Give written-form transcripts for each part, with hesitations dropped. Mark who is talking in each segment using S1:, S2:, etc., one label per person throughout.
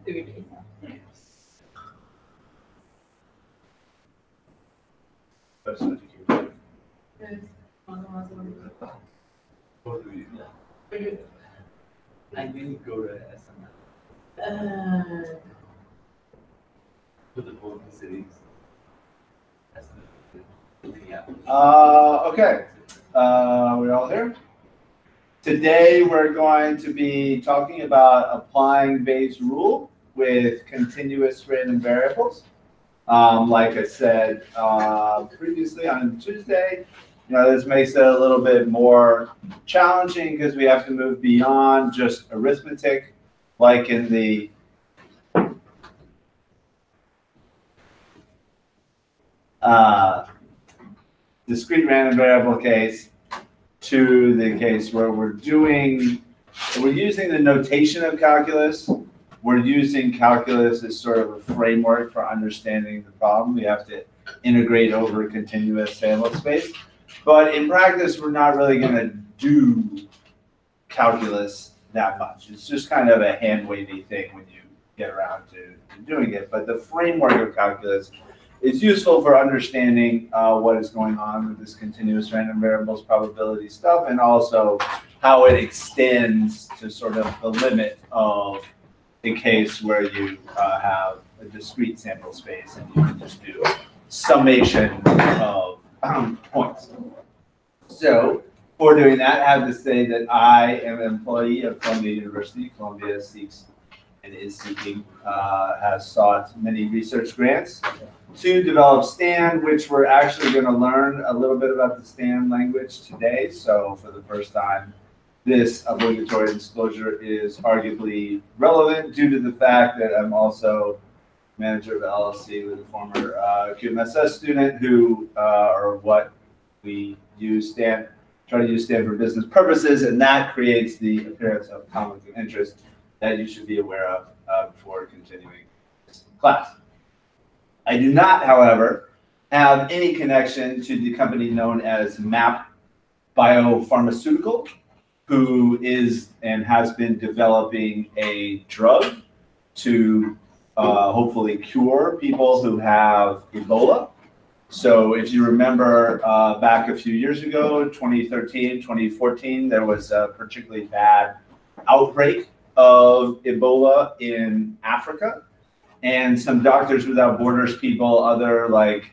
S1: 3 days.
S2: I didn't go to SMS. For the golden cities.
S3: Okay. We're all here? Today we're going to be talking about applying Bayes' rule with continuous random variables. Like I said previously on Tuesday, this makes it a little bit more challenging because we have to move beyond just arithmetic, like in the discrete random variable case, to the case where we're using the notation of calculus. We're using calculus as sort of a framework for understanding the problem. We have to integrate over a continuous sample space. But in practice, we're not really going to do calculus that much. It's just kind of a hand-wavy thing when you get around to doing it. But the framework of calculus is useful for understanding what is going on with this continuous random variables probability stuff, and also how it extends to sort of the limit of the case where you have a discrete sample space and you can just do summation of points. So for doing that, I have to say that I am an employee of Columbia University. Columbia seeks and is seeking, has sought many research grants to develop STAN, which we're actually going to learn a little bit about the STAN language today. So for the first time, this obligatory disclosure is arguably relevant due to the fact that I'm also manager of the LLC with a former QMSS student who are what we use STAN, try to use STAN for business purposes, and that creates the appearance of conflict of interest that you should be aware of before continuing this class. I do not, however, have any connection to the company known as MAP Biopharmaceutical, who is and has been developing a drug to hopefully cure people who have Ebola. So if you remember back a few years ago, 2013, 2014, there was a particularly bad outbreak of Ebola in Africa. And some Doctors Without Borders people, other like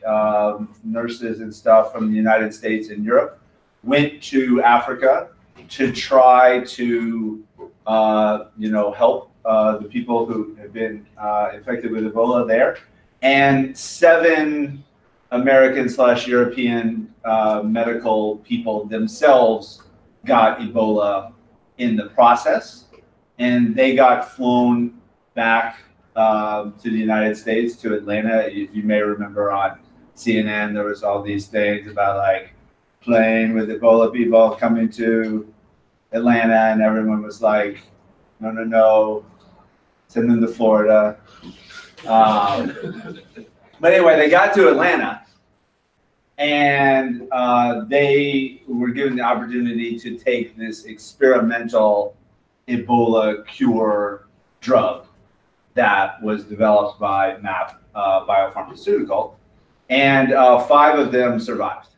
S3: nurses and stuff from the United States and Europe, went to Africa to try to help the people who have been infected with Ebola there. And 7 American/European medical people themselves got Ebola in the process, and they got flown back to the United States, to Atlanta. You may remember on CNN there was all these things about like plane with Ebola people coming to Atlanta, and everyone was like, no, send them to Florida. But anyway, they got to Atlanta, and they were given the opportunity to take this experimental Ebola cure drug that was developed by MAP Biopharmaceutical, and 5 of them survived,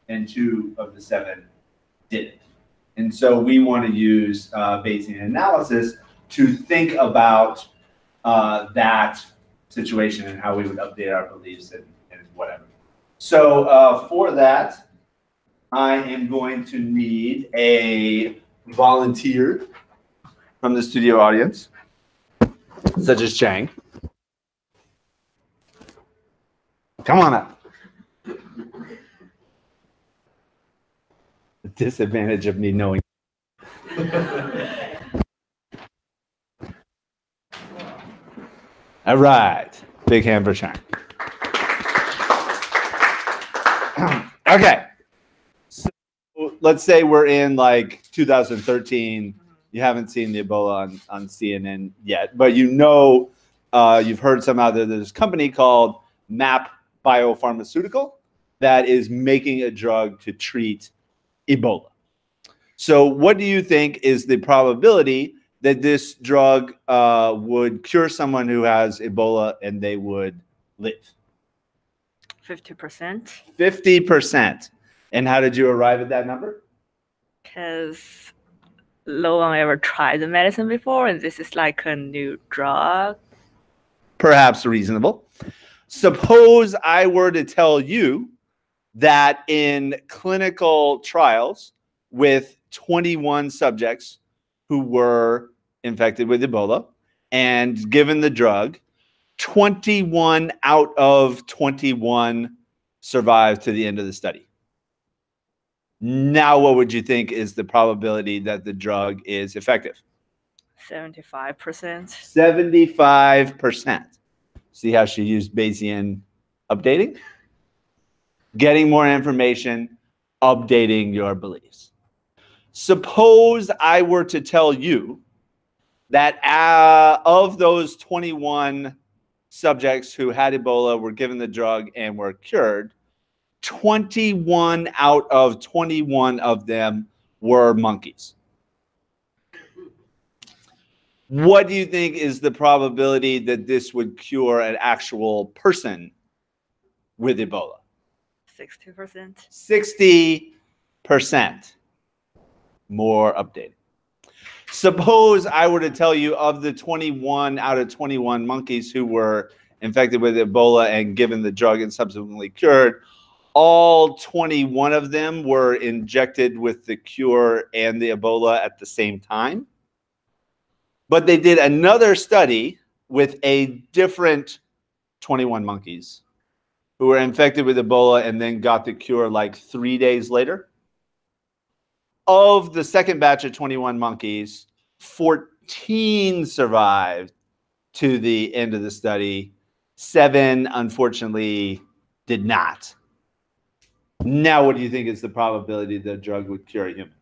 S3: and 2 of the 7 didn't. And so we want to use Bayesian analysis to think about that situation and how we would update our beliefs and whatever. So for that, I am going to need a volunteer from the studio audience, such as Chang. Come on up. The disadvantage of me knowing. All right. Big hand for Chang. Okay. So let's say we're in like 2013. You haven't seen the Ebola on CNN yet, but you've heard somehow that there's a company called MAP Biopharmaceutical that is making a drug to treat Ebola. So what do you think is the probability that this drug would cure someone who has Ebola and they would live?
S1: 50%.
S3: 50%. And how did you arrive at that number?
S1: Because no one ever tried the medicine before, and this is like a new drug.
S3: Perhaps reasonable. Suppose I were to tell you that in clinical trials with 21 subjects who were infected with Ebola and given the drug, 21 out of 21 survived to the end of the study. Now, what would you think is the probability that the drug is effective?
S1: 75%.
S3: 75%. See how she used Bayesian updating? Getting more information, updating your beliefs. Suppose I were to tell you that of those 21 subjects who had Ebola, were given the drug, and were cured, 21 out of 21 of them were monkeys. What do you think is the probability that this would cure an actual person with Ebola?
S1: 60%.
S3: 60%. More updated. Suppose I were to tell you of the 21 out of 21 monkeys who were infected with Ebola and given the drug and subsequently cured, all 21 of them were injected with the cure and the Ebola at the same time. But they did another study with a different 21 monkeys who were infected with Ebola and then got the cure like 3 days later. Of the second batch of 21 monkeys, 14 survived to the end of the study. 7, unfortunately, did not. Now, what do you think is the probability that a drug would cure a human?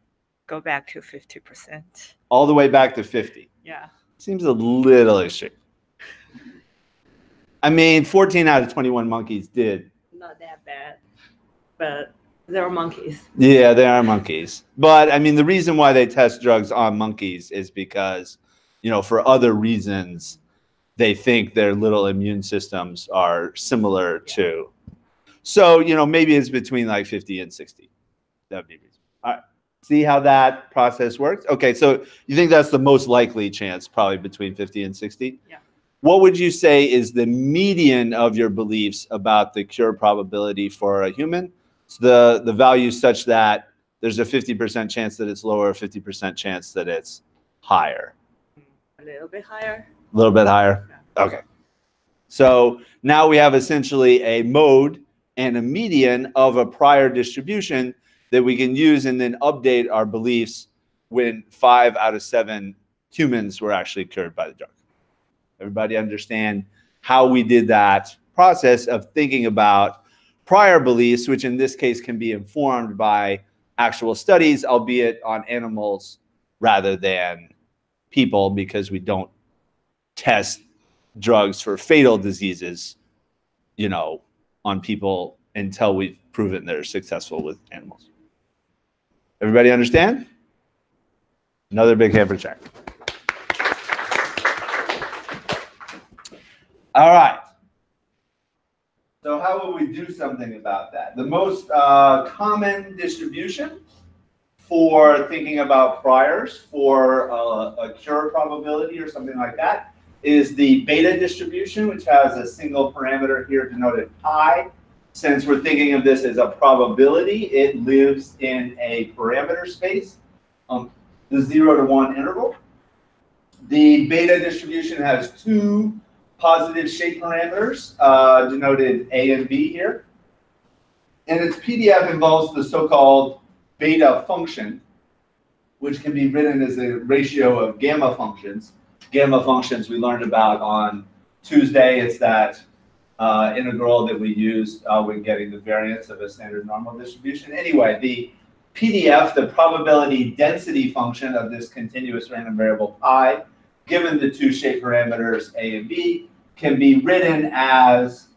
S1: Go back to 50%.
S3: All the way back to 50.
S1: Yeah.
S3: Seems a little extreme. I mean, 14 out of 21 monkeys did.
S1: Not that bad, but they're monkeys.
S3: Yeah, they are monkeys. But I mean, the reason why they test drugs on monkeys is because, for other reasons, they think their little immune systems are similar to. So, maybe it's between like 50 and 60. That would be reasonable. All right. See how that process works? Okay, so you think that's the most likely chance, probably between 50 and 60?
S1: Yeah.
S3: What would you say is the median of your beliefs about the cure probability for a human? So the value such that there's a 50% chance that it's lower, 50% chance that it's higher.
S1: A little bit higher.
S3: A little bit higher?
S1: Yeah.
S3: Okay. So now we have essentially a mode and a median of a prior distribution that we can use and then update our beliefs when 5 out of 7 humans were actually cured by the drug. Everybody understand how we did that process of thinking about prior beliefs, which in this case can be informed by actual studies, albeit on animals rather than people, because we don't test drugs for fatal diseases, on people until we've proven they're successful with animals. Everybody understand? Another big hand for check. All right. So how will we do something about that? The most common distribution for thinking about priors for a cure probability or something like that is the beta distribution, which has a single parameter here denoted pi. Since we're thinking of this as a probability, it lives in a parameter space, the 0 to 1 interval. The beta distribution has 2 positive shape parameters denoted A and B here. And its PDF involves the so-called beta function, which can be written as a ratio of gamma functions. Gamma functions we learned about on Tuesday. It's that integral that we used when getting the variance of a standard normal distribution. Anyway, the PDF, the probability density function of this continuous random variable pi, given the 2 shape parameters A and B, can be written as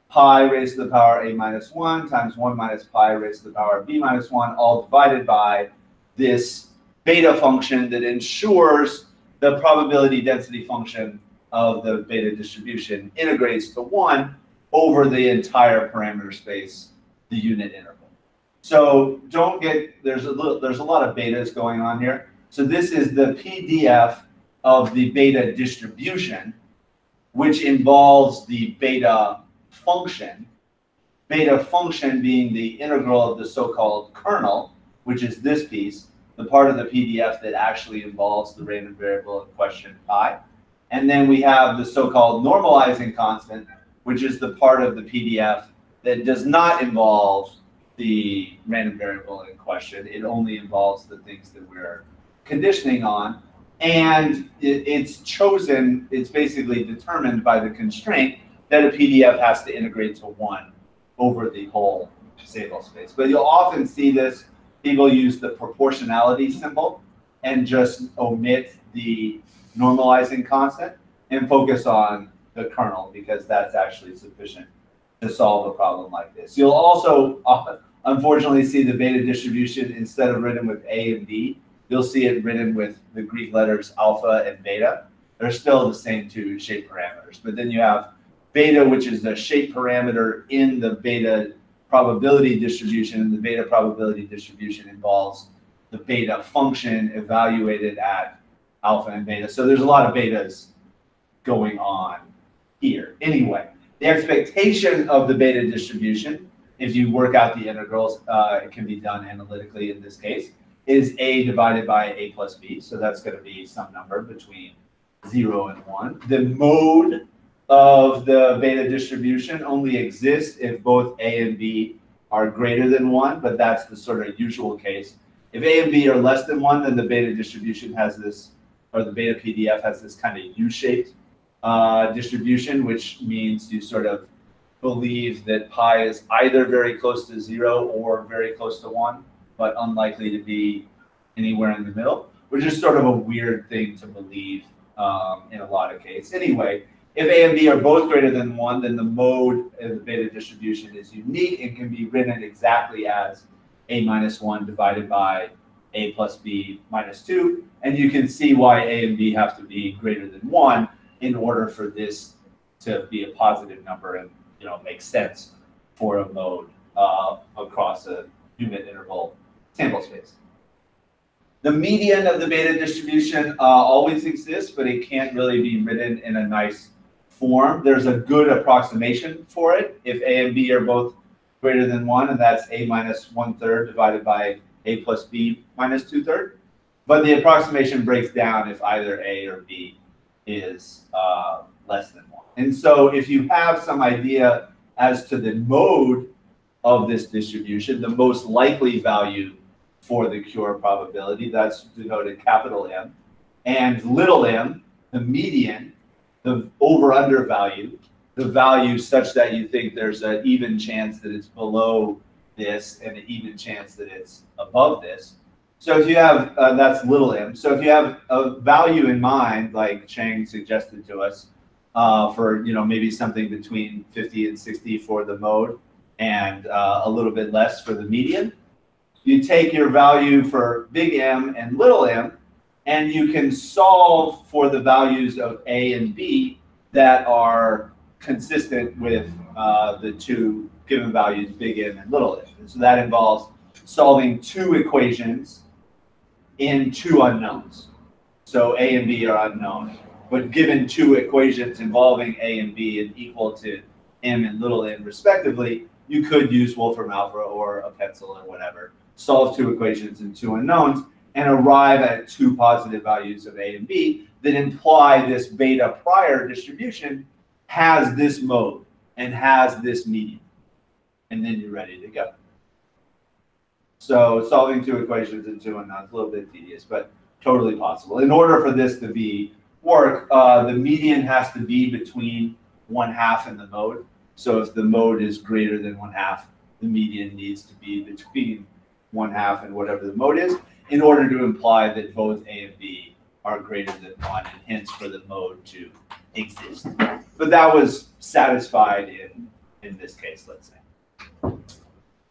S3: pi raised to the power a minus 1 times 1 minus pi raised to the power b minus 1, all divided by this beta function that ensures the probability density function of the beta distribution integrates to 1 over the entire parameter space, the unit interval. So don't get, there's a lot of betas going on here. So this is the PDF of the beta distribution, which involves the beta function being the integral of the so-called kernel, which is this piece, the part of the PDF that actually involves the random variable in question pi. And then we have the so-called normalizing constant, which is the part of the PDF that does not involve the random variable in question. It only involves the things that we're conditioning on. And it's chosen, it's basically determined by the constraint that a PDF has to integrate to 1 over the whole sample space. But you'll often see this, people use the proportionality symbol and just omit the normalizing constant and focus on the kernel, because that's actually sufficient to solve a problem like this. You'll also unfortunately see the beta distribution, instead of written with A and B, you'll see it written with the Greek letters alpha and beta. They're still the same two shape parameters. But then you have beta, which is the shape parameter in the beta probability distribution, and the beta probability distribution involves the beta function evaluated at alpha and beta. So there's a lot of betas going on here. Anyway, the expectation of the beta distribution, if you work out the integrals, it can be done analytically in this case, is A divided by A plus B. So that's going to be some number between 0 and 1. The mode of the beta distribution only exists if both A and B are greater than 1, but that's the sort of usual case. If A and B are less than 1, then the beta distribution has this, or the beta PDF has this kind of U-shaped distribution, which means you sort of believe that pi is either very close to 0 or very close to 1, but unlikely to be anywhere in the middle, which is sort of a weird thing to believe in a lot of cases. Anyway, if A and B are both greater than 1, then the mode of the beta distribution is unique and can be written exactly as A minus 1 divided by A plus B minus 2. And you can see why A and B have to be greater than 1 in order for this to be a positive number and make sense for a mode across a unit interval sample space. The median of the beta distribution always exists, but it can't really be written in a nice form. There's a good approximation for it if A and B are both greater than 1, and that's A minus 1/3 divided by A plus B minus 2/3. But the approximation breaks down if either A or B is less than 1. And so if you have some idea as to the mode of this distribution, the most likely value for the cure probability, that's denoted capital M, and little m, the median, the over-under value, the value such that you think there's an even chance that it's below this and an even chance that it's above this. So if you have, that's little m. So if you have a value in mind, like Chang suggested to us, for maybe something between 50 and 60 for the mode and a little bit less for the median, you take your value for big M and little m, and you can solve for the values of A and B that are consistent with the two given values, big M and little m. And so that involves solving two equations in two unknowns. So A and B are unknown, but given two equations involving A and B and equal to M and little m respectively, you could use Wolfram alpha or a pencil or whatever, solve two equations in two unknowns, and arrive at two positive values of A and B that imply this beta prior distribution has this mode and has this median. And then you're ready to go. So solving two equations in two unknowns, a little bit tedious, but totally possible. In order for this to work, the median has to be between 1/2 and the mode. So if the mode is greater than 1/2, the median needs to be between 1/2 and whatever the mode is, in order to imply that both A and B are greater than 1, and hence for the mode to exist. But that was satisfied in this case, let's say.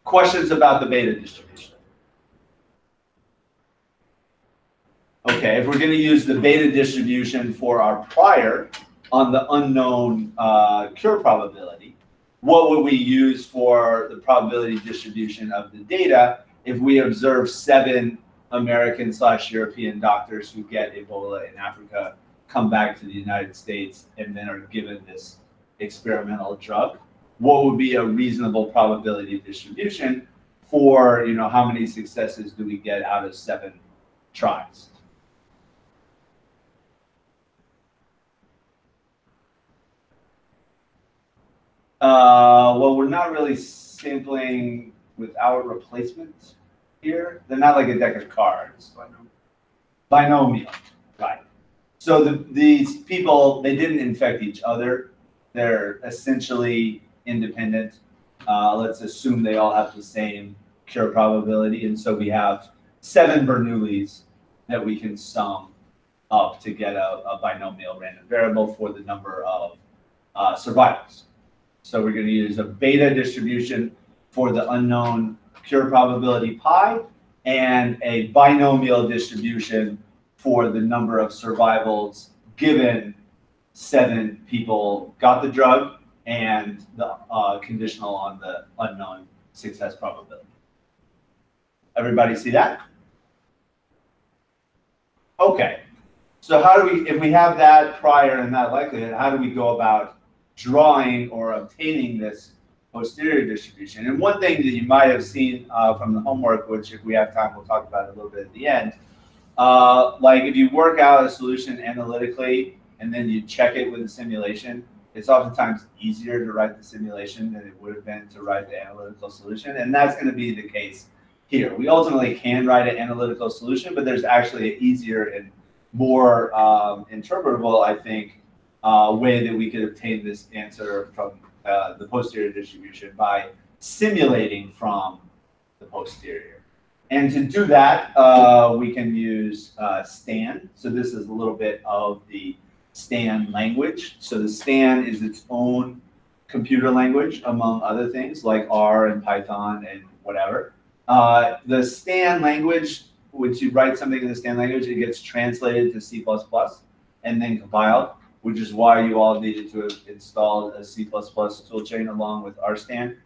S3: Questions about the beta distribution? Okay. okay, if we're going to use the beta distribution for our prior on the unknown cure probability, what would we use for the probability distribution of the data if we observe 7 American/European doctors who get Ebola in Africa, come back to the United States, and then are given this experimental drug? What would be a reasonable probability distribution for, how many successes do we get out of 7 tries? Well, we're not really sampling without replacement here. They're not like a deck of cards. Binomial, right. So these people, they didn't infect each other. They're essentially independent. Let's assume they all have the same cure probability. And so we have 7 Bernoullis that we can sum up to get a binomial random variable for the number of survivals. So we're going to use a beta distribution for the unknown cure probability pi and a binomial distribution for the number of survivals given 7 people got the drug and the conditional on the unknown success probability. Everybody see that? Okay. So how do we, if we have that prior and that likelihood, how do we go about drawing or obtaining this posterior distribution? And one thing that you might have seen from the homework, which if we have time, we'll talk about it a little bit at the end, like if you work out a solution analytically and then you check it with a simulation, it's oftentimes easier to write the simulation than it would have been to write the analytical solution. And that's going to be the case here. We ultimately can write an analytical solution, but there's actually an easier and more interpretable, I think, way that we could obtain this answer from the posterior distribution by simulating from the posterior. And to do that, we can use STAN. So this is a little bit of the STAN language. So the STAN is its own computer language, among other things, like R and Python and whatever. The STAN language, once you write something in the STAN language, it gets translated to C++ and then compiled, which is why you all needed to have installed a C++ toolchain along with RSTAN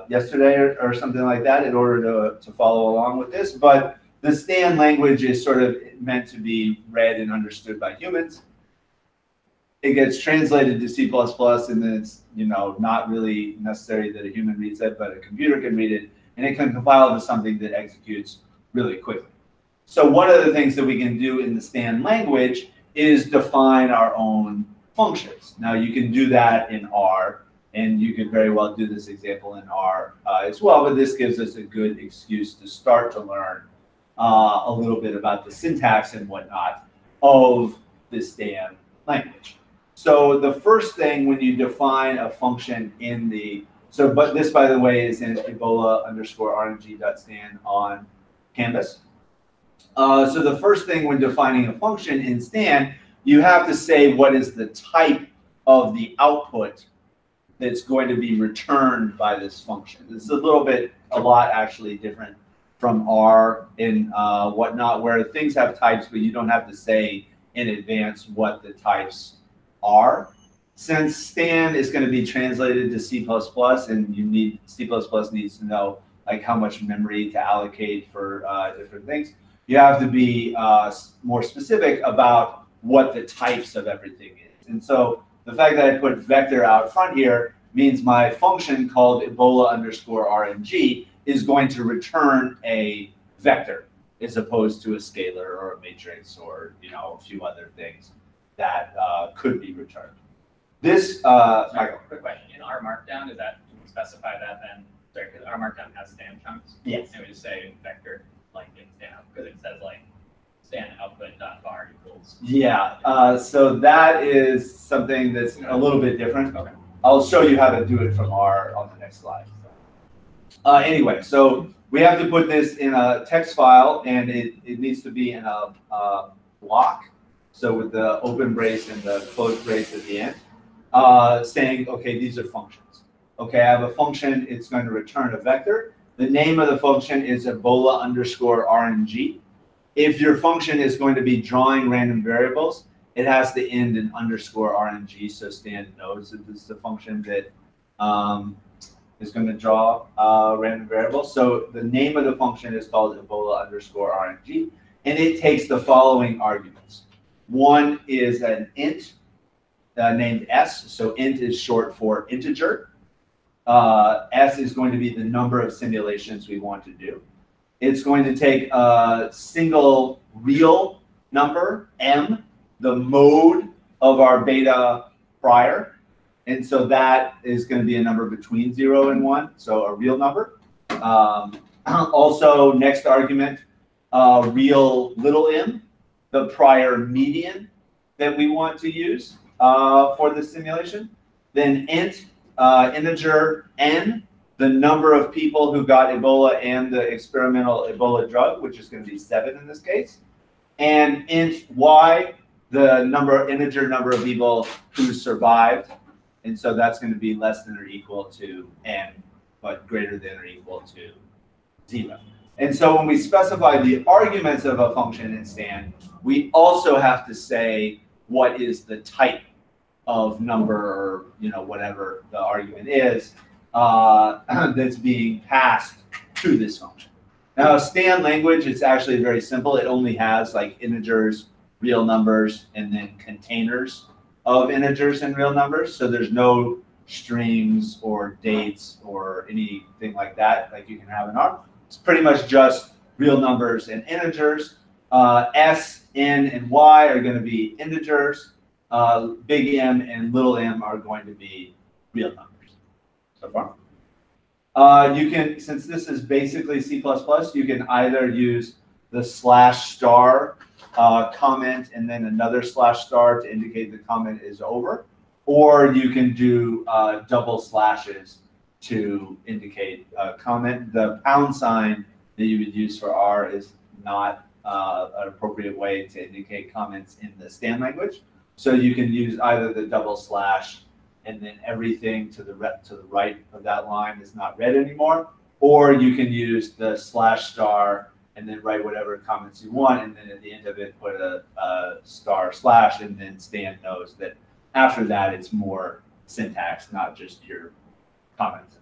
S3: yesterday or something like that in order to follow along with this. But the STAN language is sort of meant to be read and understood by humans. It gets translated to C++, and then it's not really necessary that a human reads it, but a computer can read it, and it can compile to something that executes really quickly. So one of the things that we can do in the STAN language is define our own functions. Now you can do that in R, and you could very well do this example in R as well, but this gives us a good excuse to start to learn a little bit about the syntax and whatnot of the STAN language. So the first thing when you define a function in the, but this, by the way, is in Ebola_RNG.stan on Canvas. So the first thing when defining a function in STAN, you have to say what is the type of the output that's going to be returned by this function. It's a lot actually different from R and whatnot, where things have types, but you don't have to say in advance what the types are. Since STAN is going to be translated to C++, and C++ needs to know like how much memory to allocate for different things, you have to be more specific about what the types of everything is. And so the fact that I put vector out front here means my function called Ebola_RNG is going to return a vector as opposed to a scalar or a matrix or a few other things that could be returned. This,
S2: Michael, quick question. In R Markdown, is that, can we specify that then? Sorry, because R Markdown has STAN chunks.
S3: Yes.
S2: And we just say vector like in STAN, because it says like STAN output.var equals.
S3: Yeah, so that is something that's a little bit different.
S2: Okay.
S3: I'll show you how to do it from R on the next slide. Anyway, so we have to put this in a text file, and it needs to be in a block. So with the open brace and the closed brace at the end, saying, okay, these are functions. Okay, I have a function, it's going to return a vector. The name of the function is Ebola_RNG. if your function is going to be drawing random variables, it has to end in underscore RNG, so Stan knows that this is a function that is going to draw random variables. So the name of the function is called Ebola underscore RNG, and it takes the following arguments. One is an int named s, so int is short for integer. S is going to be the number of simulations we want to do. It's going to take a single real number, m, the mode of our beta prior. And so that is going to be a number between 0 and 1, so a real number. Also, next argument, real little m, the prior median that we want to use for the simulation. Then int, integer n, the number of people who got Ebola and the experimental Ebola drug, which is going to be 7 in this case. And int y, the integer number of people who survived. And so that's going to be less than or equal to n, but greater than or equal to 0. And so when we specify the arguments of a function in Stan, we also have to say what is the type of number, or whatever the argument is, that's being passed to this function. Now, Stan language, it's actually very simple. It only has like integers, real numbers, and then containers of integers and real numbers. So there's no strings or dates or anything like that like you can have in R. It's pretty much just real numbers and integers. S, n, and y are going to be integers. Big M and little m are going to be real numbers. So far. You can, since this is basically C++, you can either use the /* comment and then another /* to indicate the comment is over, or you can do double slashes to indicate a comment. The # that you would use for R is not an appropriate way to indicate comments in the Stan language. So you can use either the double slash and then everything to the right of that line is not read anymore, or you can use the /* and then write whatever comments you want, and then at the end of it put a // and then Stan knows that after that it's more syntax, not just your comments.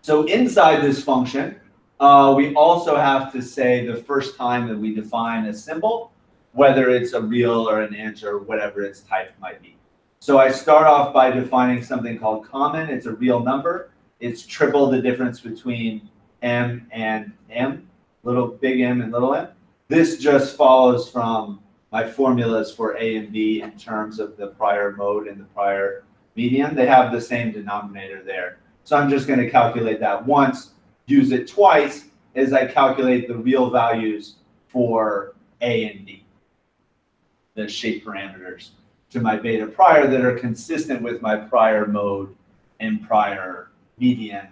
S3: So inside this function, we also have to say the first time that we define a symbol, whether it's a real or an int or whatever its type might be. So I start off by defining something called common. It's a real number. It's triple the difference between m and m, big M and little m. This just follows from my formulas for A and B in terms of the prior mode and the prior median. They have the same denominator there. So I'm just going to calculate that once, use it twice as I calculate the real values for A and B, the shape parameters to my beta prior that are consistent with my prior mode and prior median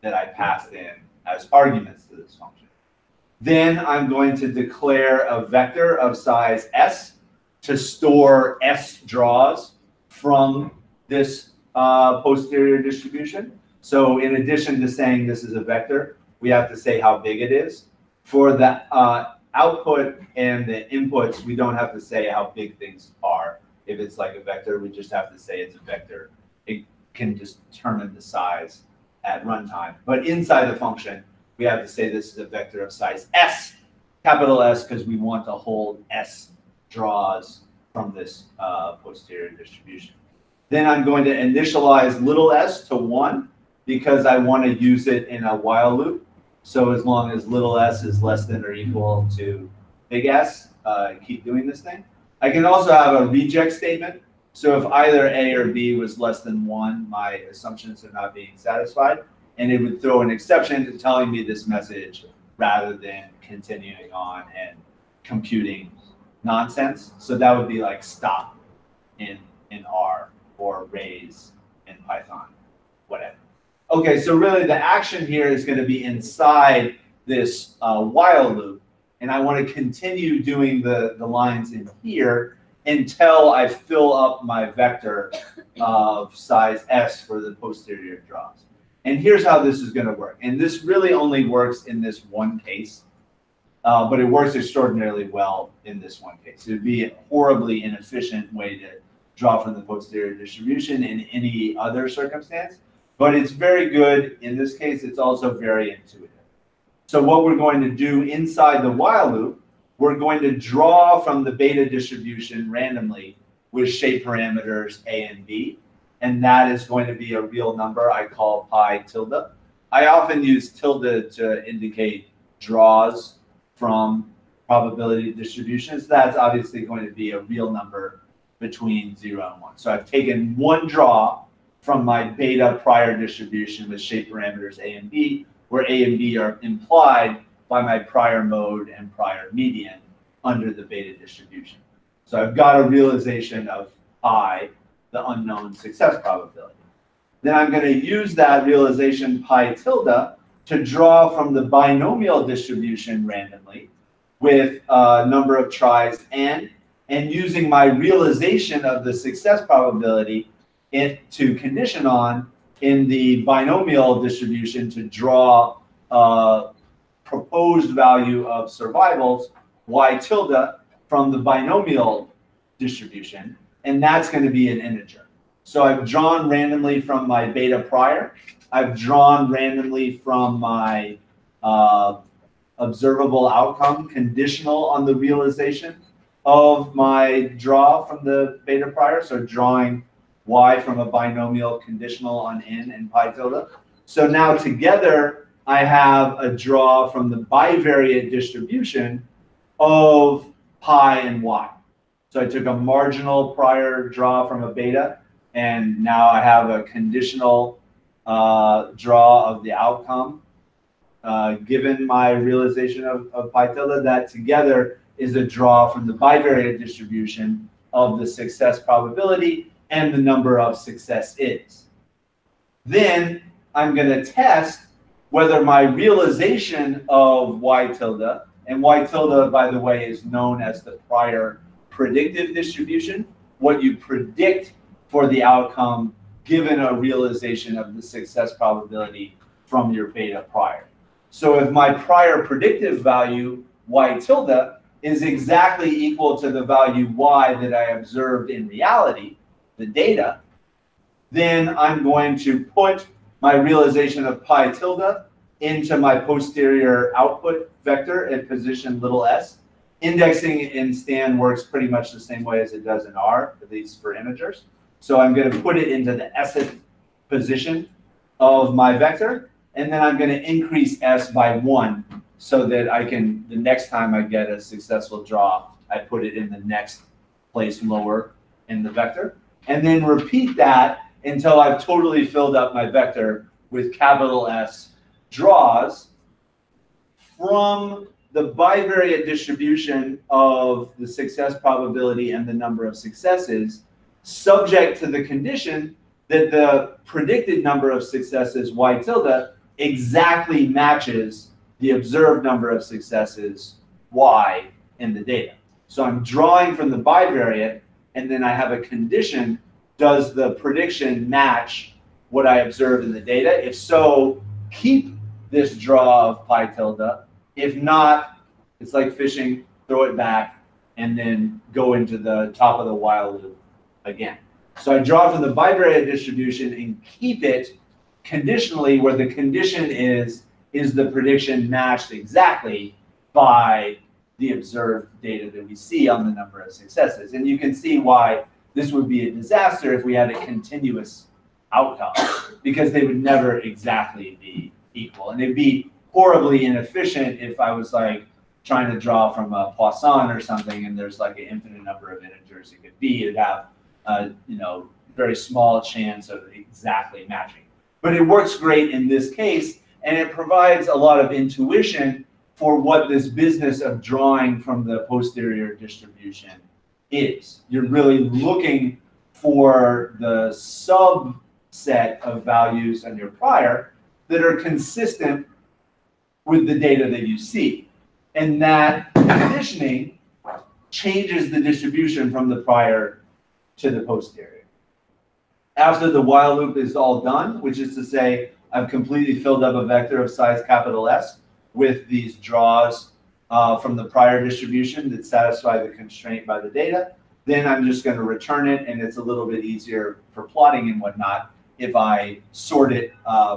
S3: that I passed in as arguments to this function. Then I'm going to declare a vector of size s to store s draws from this posterior distribution. So in addition to saying this is a vector, we have to say how big it is. For the output and the inputs, we don't have to say how big things are. If it's like a vector, we just have to say it's a vector. It can just determine the size at runtime. But inside the function, we have to say this is a vector of size s, capital S, because we want to hold s draws from this posterior distribution. Then I'm going to initialize little s to 1 because I want to use it in a while loop. So as long as little s is less than or equal to big S, keep doing this thing. I can also have a reject statement. So if either A or B was less than 1, my assumptions are not being satisfied. And it would throw an exception to telling me this message rather than continuing on and computing nonsense. So that would be like stop in R or raise in Python, whatever. Okay, so really the action here is going to be inside this while loop. And I want to continue doing the lines in here until I fill up my vector of size s for the posterior draws. And here's how this is going to work. And this really only works in this one case. but it works extraordinarily well in this one case. It would be a horribly inefficient way to draw from the posterior distribution in any other circumstance, but it's very good in this case. It's also very intuitive. So what we're going to do inside the while loop, we're going to draw from the beta distribution randomly with shape parameters A and B, and that is going to be a real number I call pi tilde. I often use tilde to indicate draws from probability distributions. That's obviously going to be a real number between 0 and 1. So I've taken one draw from my beta prior distribution with shape parameters A and B, where A and B are implied by my prior mode and prior median under the beta distribution. So I've got a realization of pi, the unknown success probability. Then I'm going to use that realization pi tilde to draw from the binomial distribution randomly with a number of tries n, and using my realization of the success probability to condition on in the binomial distribution to draw a proposed value of survivals y tilde from the binomial distribution, and that's going to be an integer. So I've drawn randomly from my beta prior. I've drawn randomly from my observable outcome conditional on the realization of my draw from the beta prior. So drawing y from a binomial conditional on n and pi tilde. So now together I have a draw from the bivariate distribution of pi and y. So I took a marginal prior draw from a beta, and now I have a conditional draw of the outcome given my realization of pi tilde. That together is a draw from the bivariate distribution of the success probability and the number of success is. Then I'm going to test whether my realization of y tilde, and y tilde, by the way, is known as the prior predictive distribution, what you predict for the outcome given a realization of the success probability from your beta prior. So if my prior predictive value, y tilde, is exactly equal to the value y that I observed in reality, the data, then I'm going to put my realization of pi tilde into my posterior output vector at position little s. Indexing in Stan works pretty much the same way as it does in R, at least for integers. So I'm going to put it into the sth position of my vector, and then I'm going to increase s by 1 so that I can, the next time I get a successful draw, I put it in the next place lower in the vector. And then repeat that until I've totally filled up my vector with capital S draws from the bivariate distribution of the success probability and the number of successes, subject to the condition that the predicted number of successes, y tilde, exactly matches the observed number of successes, y, in the data. So I'm drawing from the bivariate, and then I have a condition: does the prediction match what I observed in the data? If so, keep this draw of pi tilde. If not, it's like fishing, throw it back, and then go into the top of the while loop again. So I draw from the bivariate distribution and keep it conditionally, where the condition is the prediction matched exactly by the observed data that we see on the number of successes. And you can see why this would be a disaster if we had a continuous outcome, because they would never exactly be equal. And it'd be horribly inefficient if I was like trying to draw from a Poisson or something, and there's like an infinite number of integers it could be. It'd have very small chance of exactly matching. But it works great in this case, and it provides a lot of intuition for what this business of drawing from the posterior distribution is. You're really looking for the subset of values on your prior that are consistent with the data that you see. And that conditioning changes the distribution from the prior to the posterior. After the while loop is all done, which is to say I've completely filled up a vector of size capital S with these draws from the prior distribution that satisfy the constraint by the data, then I'm just going to return it, and it's a little bit easier for plotting and whatnot if I sort it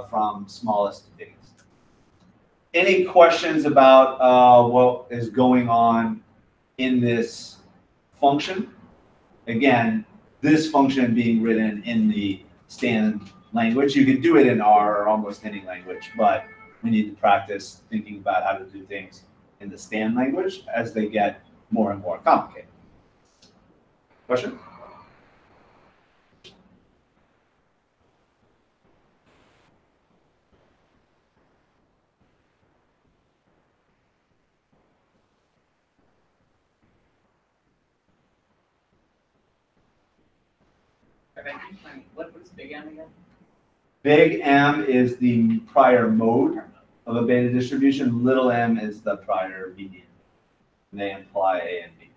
S3: from smallest to biggest. Any questions about what is going on in this function? Again, this function being written in the Stan language. You can do it in R or almost any language, but we need to practice thinking about how to do things in the Stan language as they get more and more complicated. Question?
S2: What's big M again?
S3: Big M is the prior mode of a beta distribution. Little m is the prior median. And they imply A and B.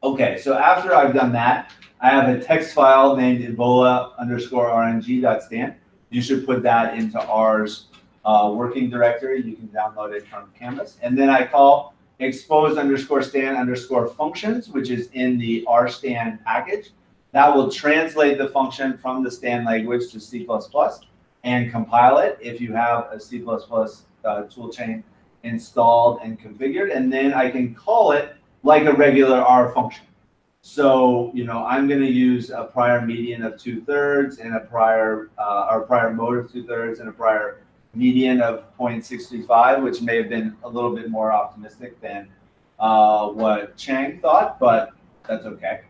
S3: Okay, so after I've done that, I have a text file named ebola_rng.stan. You should put that into R's working directory. You can download it from Canvas. And then I call expose_stan_functions, which is in the rstan package. That will translate the function from the Stan language to C++ and compile it if you have a C++ toolchain installed and configured. And then I can call it like a regular R function. So, I'm going to use a prior median of 2/3 and a prior mode of 2/3 and a prior median of 0.635, which may have been a little bit more optimistic than what Chang thought, but that's okay.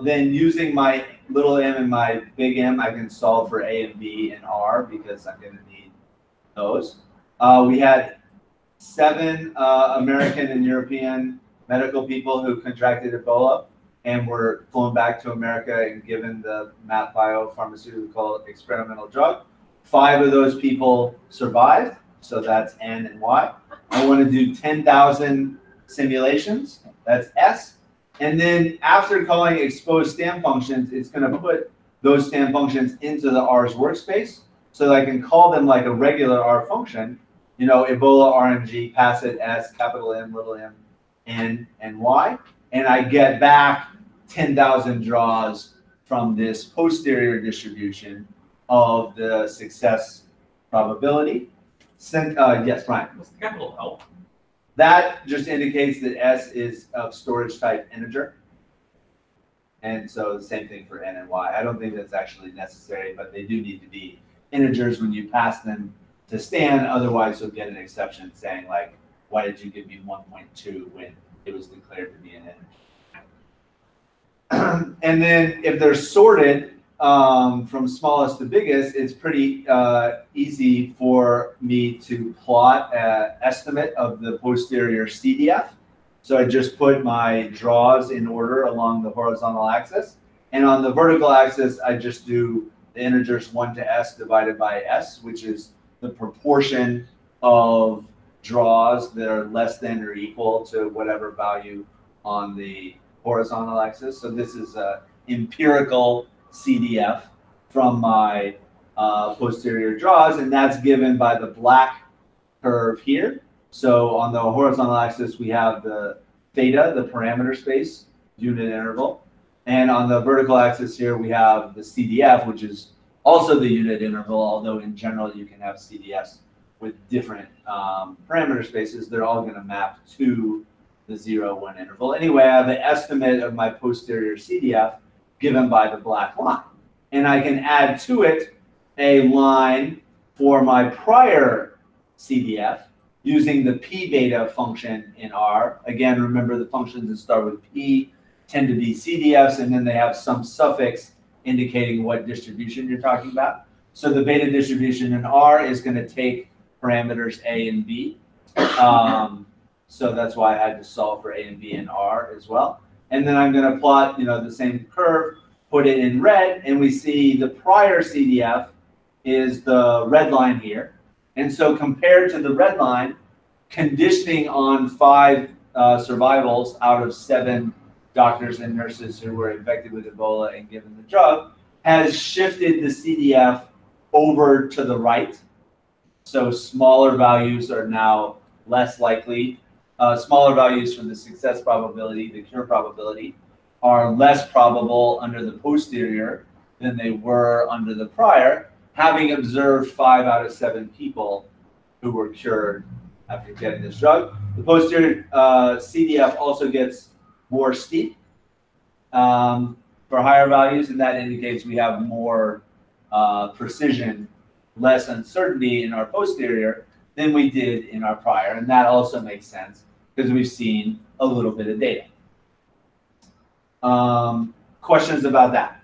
S3: Then using my little m and my big M, I can solve for A and B and R because I'm going to need those. We had 7 American and European medical people who contracted Ebola and were flown back to America and given the MAP biopharmaceutical experimental drug. 5 of those people survived, so that's N and Y. I want to do 10,000 simulations, that's S. And then after calling expose Stan functions, it's going to put those Stan functions into the R's workspace so that I can call them like a regular R function, Ebola RNG, pass it S, capital M, little m, N, and Y. And I get back 10,000 draws from this posterior distribution of the success probability. Yes, Brian.
S2: What's the capital L?
S3: That just indicates that S is of storage type integer. And so the same thing for N and Y. I don't think that's actually necessary, but they do need to be integers when you pass them to Stan. Otherwise, you'll get an exception saying like, why did you give me 1.2 when it was declared to be an integer? And then if they're sorted from smallest to biggest, it's pretty easy for me to plot an estimate of the posterior CDF. So I just put my draws in order along the horizontal axis. And on the vertical axis, I just do the integers 1 to S divided by S, which is the proportion of draws that are less than or equal to whatever value on the horizontal axis. So this is an empirical CDF from my posterior draws, and that's given by the black curve here. So on the horizontal axis, we have the theta, the parameter space, unit interval. And on the vertical axis here, we have the CDF, which is also the unit interval, although in general, you can have CDFs with different parameter spaces. They're all going to map to the 0-1 interval. Anyway, I have an estimate of my posterior CDF given by the black line. And I can add to it a line for my prior CDF using the p beta function in R. Again, remember the functions that start with p tend to be CDFs, and then they have some suffix indicating what distribution you're talking about. So the beta distribution in R is going to take parameters A and B. So that's why I had to solve for A and B in R as well. And then I'm going to plot, the same curve, put it in red, and we see the prior CDF is the red line here. And so compared to the red line, conditioning on 5 survivals out of 7 doctors and nurses who were infected with Ebola and given the drug has shifted the CDF over to the right. So smaller values are now less likely. Smaller values for the success probability, the cure probability, are less probable under the posterior than they were under the prior, having observed 5 out of 7 people who were cured after getting this drug. The posterior CDF also gets more steep for higher values, and that indicates we have more precision, less uncertainty in our posterior than we did in our prior, and that also makes sense because we've seen a little bit of data. Questions about that?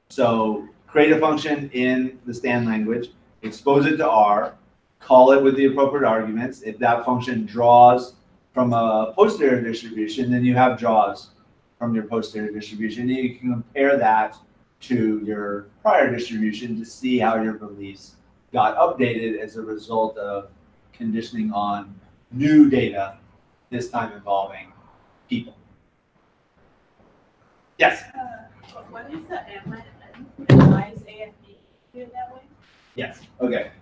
S3: So create a function in the Stan language, expose it to R, call it with the appropriate arguments. If that function draws from a posterior distribution, then you have draws from your posterior distribution. And you can compare that to your prior distribution to see how your beliefs got updated as a result of conditioning on new data, this time involving people. Yes?
S4: What is the M and why is A and B here that way?
S3: Yes. Okay.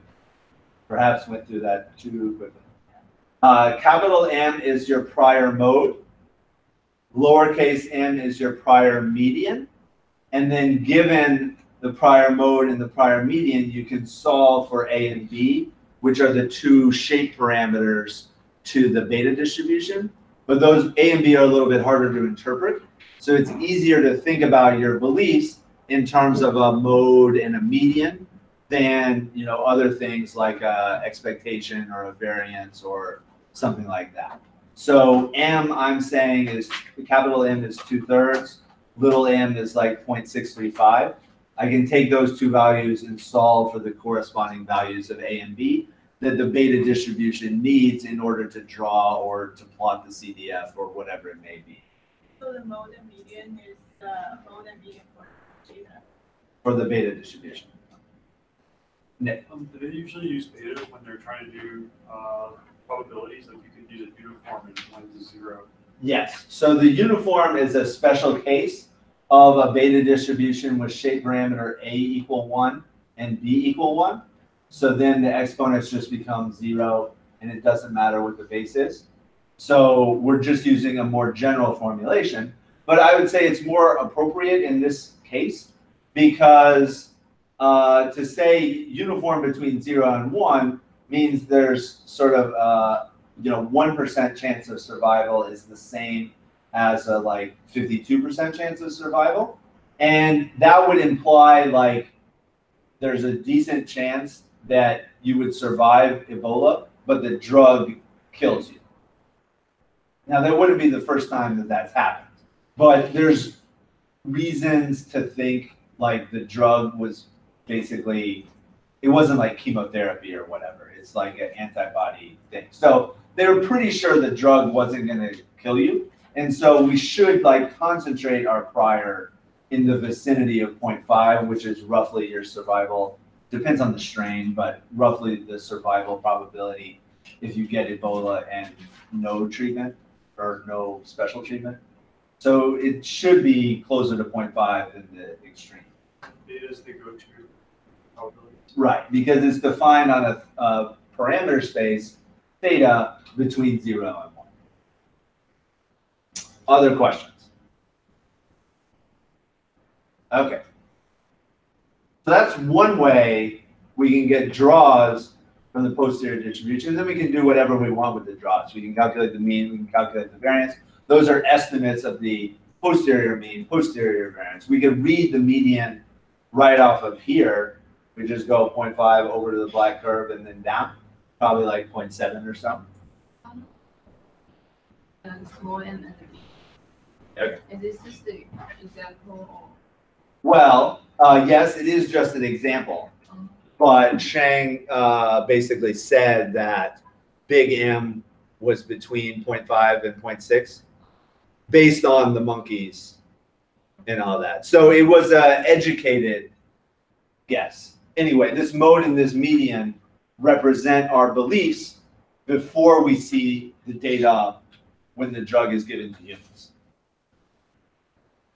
S3: Perhaps went through that too quickly. Capital M is your prior mode. Lowercase m is your prior median. And then given the prior mode and the prior median, you can solve for A and B, which are the two shape parameters to the beta distribution. But those A and B are a little bit harder to interpret. So it's easier to think about your beliefs in terms of a mode and a median than other things like a expectation or a variance or something like that. So M, I'm saying, is capital M is 2/3, little m is like 0.635. I can take those two values and solve for the corresponding values of A and B that the beta distribution needs in order to draw or to plot the CDF or whatever it may be.
S4: So the mode and median is the mode and median for beta.
S3: For the beta distribution. Nick.
S5: Do they usually use beta when they're trying to do probabilities? Like you could use a uniform and 1 to 0.
S3: Yes. So the uniform is a special case of a beta distribution with shape parameter A equal 1 and B equal 1. So then the exponents just become 0 and it doesn't matter what the base is. So we're just using a more general formulation. But I would say it's more appropriate in this case because to say uniform between 0 and 1 means there's sort of 1% chance of survival is the same as a 52% chance of survival. And that would imply there's a decent chance that you would survive Ebola, but the drug kills you. Now, that wouldn't be the first time that that's happened, but there's reasons to think the drug was basically, it wasn't like chemotherapy or whatever. It's like an antibody thing. So they were pretty sure the drug wasn't going to kill you. And so we should concentrate our prior in the vicinity of 0.5, which is roughly your survival. Depends on the strain, but roughly the survival probability if you get Ebola and no treatment or no special treatment. So it should be closer to 0.5 than the extreme.
S5: Beta is the go-to probability.
S3: Right, because it's defined on a parameter space, theta, between 0 and 1. Other questions? Okay. So that's one way we can get draws from the posterior distribution. Then we can do whatever we want with the draws. We can calculate the mean, we can calculate the variance. Those are estimates of the posterior mean, posterior variance. We could read the median right off of here. We just go 0.5 over to the black curve and then down, probably 0.7 or something.
S4: Small m and b.
S3: Okay.
S4: And this is the example.
S3: Well, yes, it is just an example. But Shang basically said that big M was between 0.5 and 0.6 based on the monkeys and all that. So it was an educated guess. Anyway, this mode and this median represent our beliefs before we see the data when the drug is given to humans.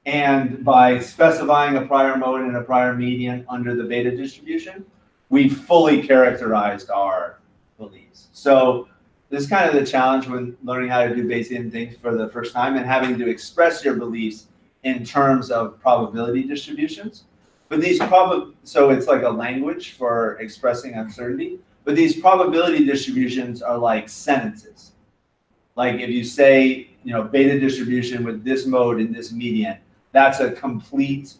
S3: And by specifying a prior mode and a prior median under the beta distribution, we fully characterized our beliefs. So this is kind of the challenge when learning how to do Bayesian things for the first time and having to express your beliefs in terms of probability distributions. But these so it's like a language for expressing uncertainty. But these probability distributions are like sentences. Like if you say, beta distribution with this mode in this median, that's a complete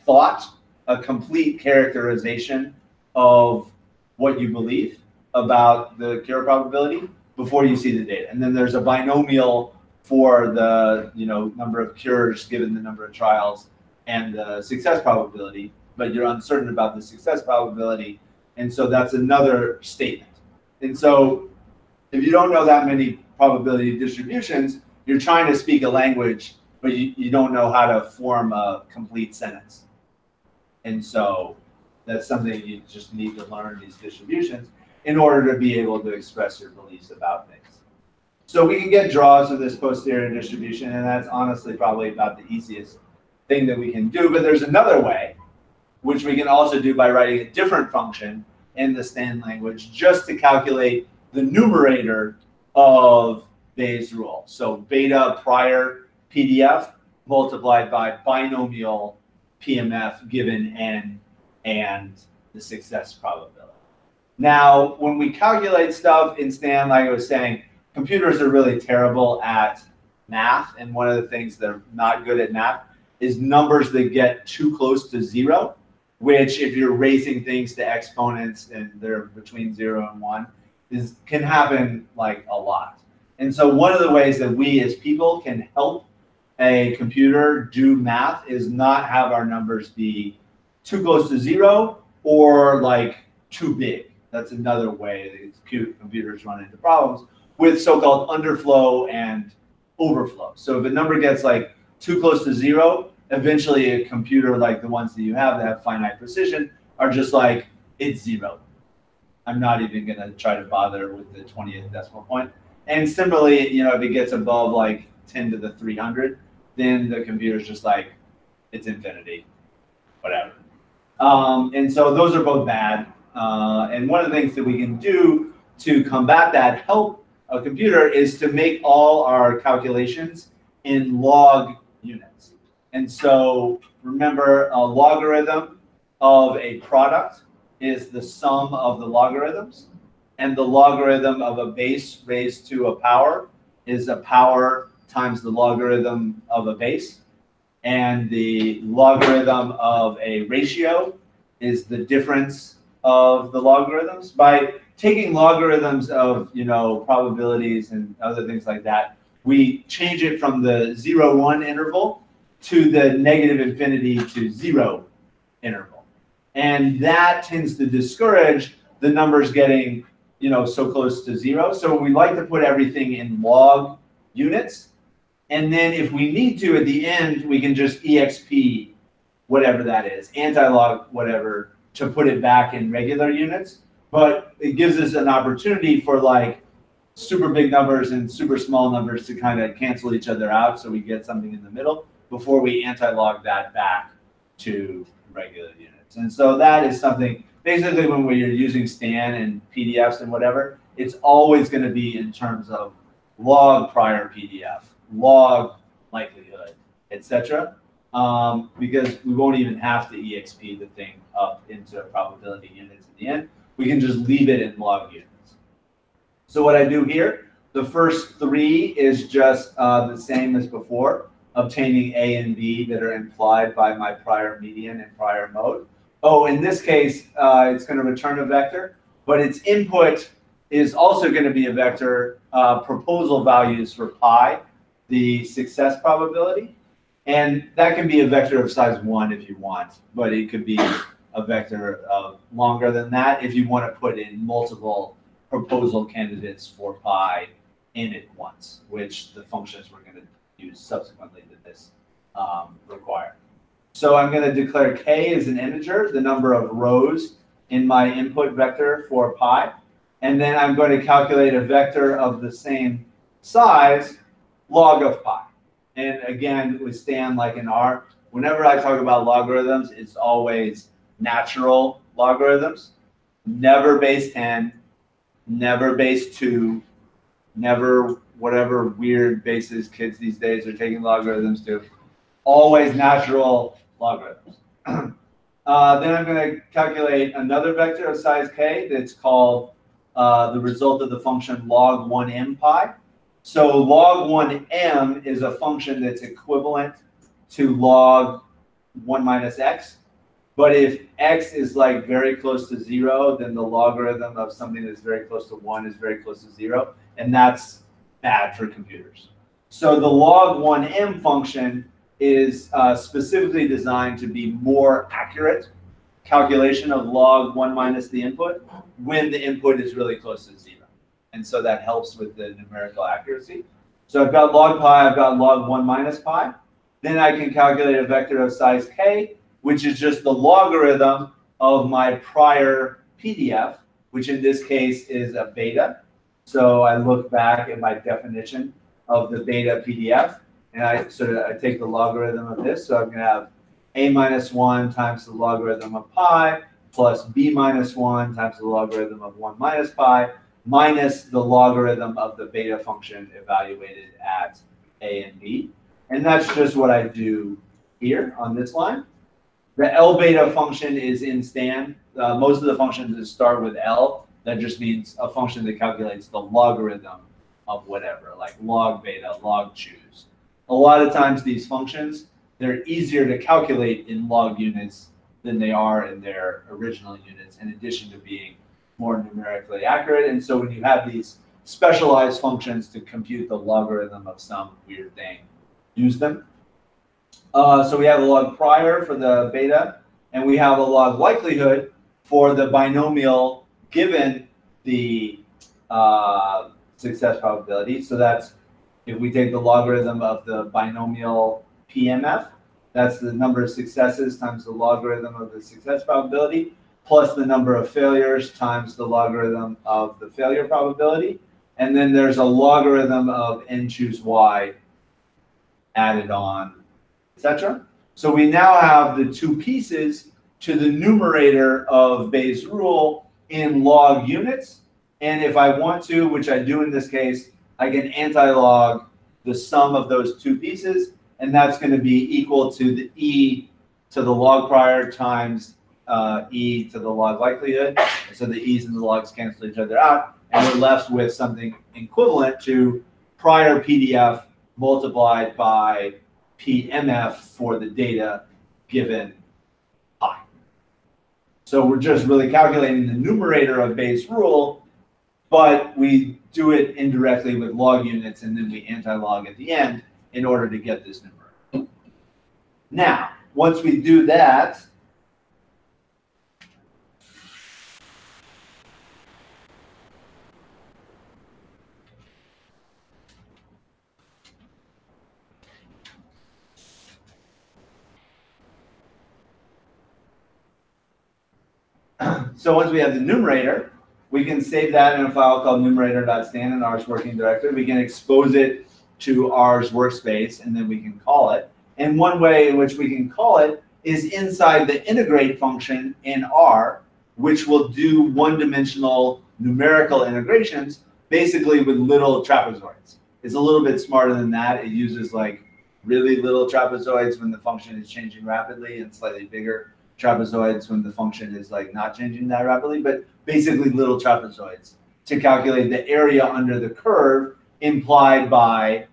S3: thought, a complete characterization of what you believe about the cure probability before you see the data. And then there's a binomial for the number of cures given the number of trials and the success probability, but you're uncertain about the success probability. And so that's another statement. And so if you don't know that many probability distributions, you're trying to speak a language, but you don't know how to form a complete sentence. And so that's something you just need to learn, these distributions, in order to be able to express your beliefs about things. So we can get draws of this posterior distribution, and that's honestly probably about the easiest thing that we can do. But there's another way, which we can also do by writing a different function in the Stan language, just to calculate the numerator of Bayes' rule. So beta prior PDF multiplied by binomial PMF given n and the success probability. Now, when we calculate stuff in Stan, like I was saying, computers are really terrible at math. And one of the things they're not good at math is numbers that get too close to 0, which if you're raising things to exponents and they're between 0 and 1, can happen like a lot. And so one of the ways that we as people can help a computer do math is not have our numbers be too close to 0 or like too big. That's another way that computers run into problems with so-called underflow and overflow. So if a number gets like too close to 0, eventually a computer like the ones that you have that have finite precision are just like, it's 0. I'm not even going to try to bother with the 20th decimal point. And similarly, if it gets above like 10 to the 300, then the computer's just like, it's infinity, whatever. And so those are both bad. And one of the things that we can do to combat that, help a computer, is to make all our calculations in log units. And so remember, a logarithm of a product is the sum of the logarithms. And the logarithm of a base raised to a power is a power times the logarithm of a base. And the logarithm of a ratio is the difference of the logarithms. By taking logarithms of probabilities and other things like that, we change it from the 0-1 interval to the -infinity to 0 interval. And that tends to discourage the numbers getting so close to 0. So we like to put everything in log units. And then if we need to, at the end, we can just exp whatever that is, anti-log whatever, to put it back in regular units. But it gives us an opportunity for like super big numbers and super small numbers to kind of cancel each other out, so we get something in the middle before we anti-log that back to regular units. And so that is something, basically when we're using Stan and PDFs and whatever, it's always going to be in terms of log prior PDF, log likelihood, etc. Because we won't even have to exp the thing up into probability units at the end. We can just leave it in log units. So what I do here, the first 3 is just the same as before, obtaining A and B that are implied by my prior median and prior mode. Oh, in this case, it's going to return a vector, but its input is also going to be a vector, proposal values for pi, the success probability. And that can be a vector of size 1 if you want, but it could be a vector of longer than that if you want to put in multiple proposal candidates for pi in it once, which the functions we're going to use subsequently to this require. So I'm going to declare k as an integer, the number of rows in my input vector for pi. And then I'm going to calculate a vector of the same size, log of pi. And again, with Stan, like in R, whenever I talk about logarithms, it's always natural logarithms, never base 10, never base 2, never whatever weird basis kids these days are taking logarithms to. Always natural logarithms. Then I'm going to calculate another vector of size k that's called the result of the function log 1m pi. So log 1m is a function that's equivalent to log 1 minus x. But if x is like very close to 0, then the logarithm of something that's very close to 1 is very close to 0. And that's bad for computers. So the log 1m function is specifically designed to be more accurate calculation of log 1 minus the input when the input is really close to 0. And so that helps with the numerical accuracy. So I've got log pi, I've got log 1 minus pi. Then I can calculate a vector of size k, which is just the logarithm of my prior PDF, which in this case is a beta. So I look back at my definition of the beta PDF, and I take the logarithm of this. So I'm going to have a minus 1 times the logarithm of pi plus b minus 1 times the logarithm of 1 minus pi minus the logarithm of the beta function evaluated at a and b. And that's just what I do here on this line. The L beta function is in stand. Most of the functions that start with L. That just means a function that calculates the logarithm of whatever, like log beta, log choose. A lot of times these functions, they're easier to calculate in log units than they are in their original units, in addition to being more numerically accurate. And so when you have these specialized functions to compute the logarithm of some weird thing, use them. So we have a log prior for the beta, and we have a log likelihood for the binomial given the success probability. So that's if we take the logarithm of the binomial PMF, that's the number of successes times the logarithm of the success probability, plus the number of failures times the logarithm of the failure probability. And then there's a logarithm of n choose y added on, etc. So we now have the two pieces to the numerator of Bayes' rule in log units. And if I want to, which I do in this case, I can anti-log the sum of those two pieces, and that's going to be equal to the e to the log prior times e to the log likelihood. So the e's and the logs cancel each other out, and we're left with something equivalent to prior PDF multiplied by PMF for the data given pi. So we're just really calculating the numerator of Bayes' rule, but we do it indirectly with log units, and then we anti-log at the end in order to get this numerator. Now, once we do that, so once we have the numerator, we can save that in a file called numerator.stand in R's working directory. We can expose it to R's workspace, and then we can call it. And one way in which we can call it is inside the integrate function in R, which will do one-dimensional numerical integrations, basically with little trapezoids. It's a little bit smarter than that. It uses like really little trapezoids when the function is changing rapidly, and slightly bigger trapezoids when the function is like not changing that rapidly, but basically little trapezoids to calculate the area under the curve implied by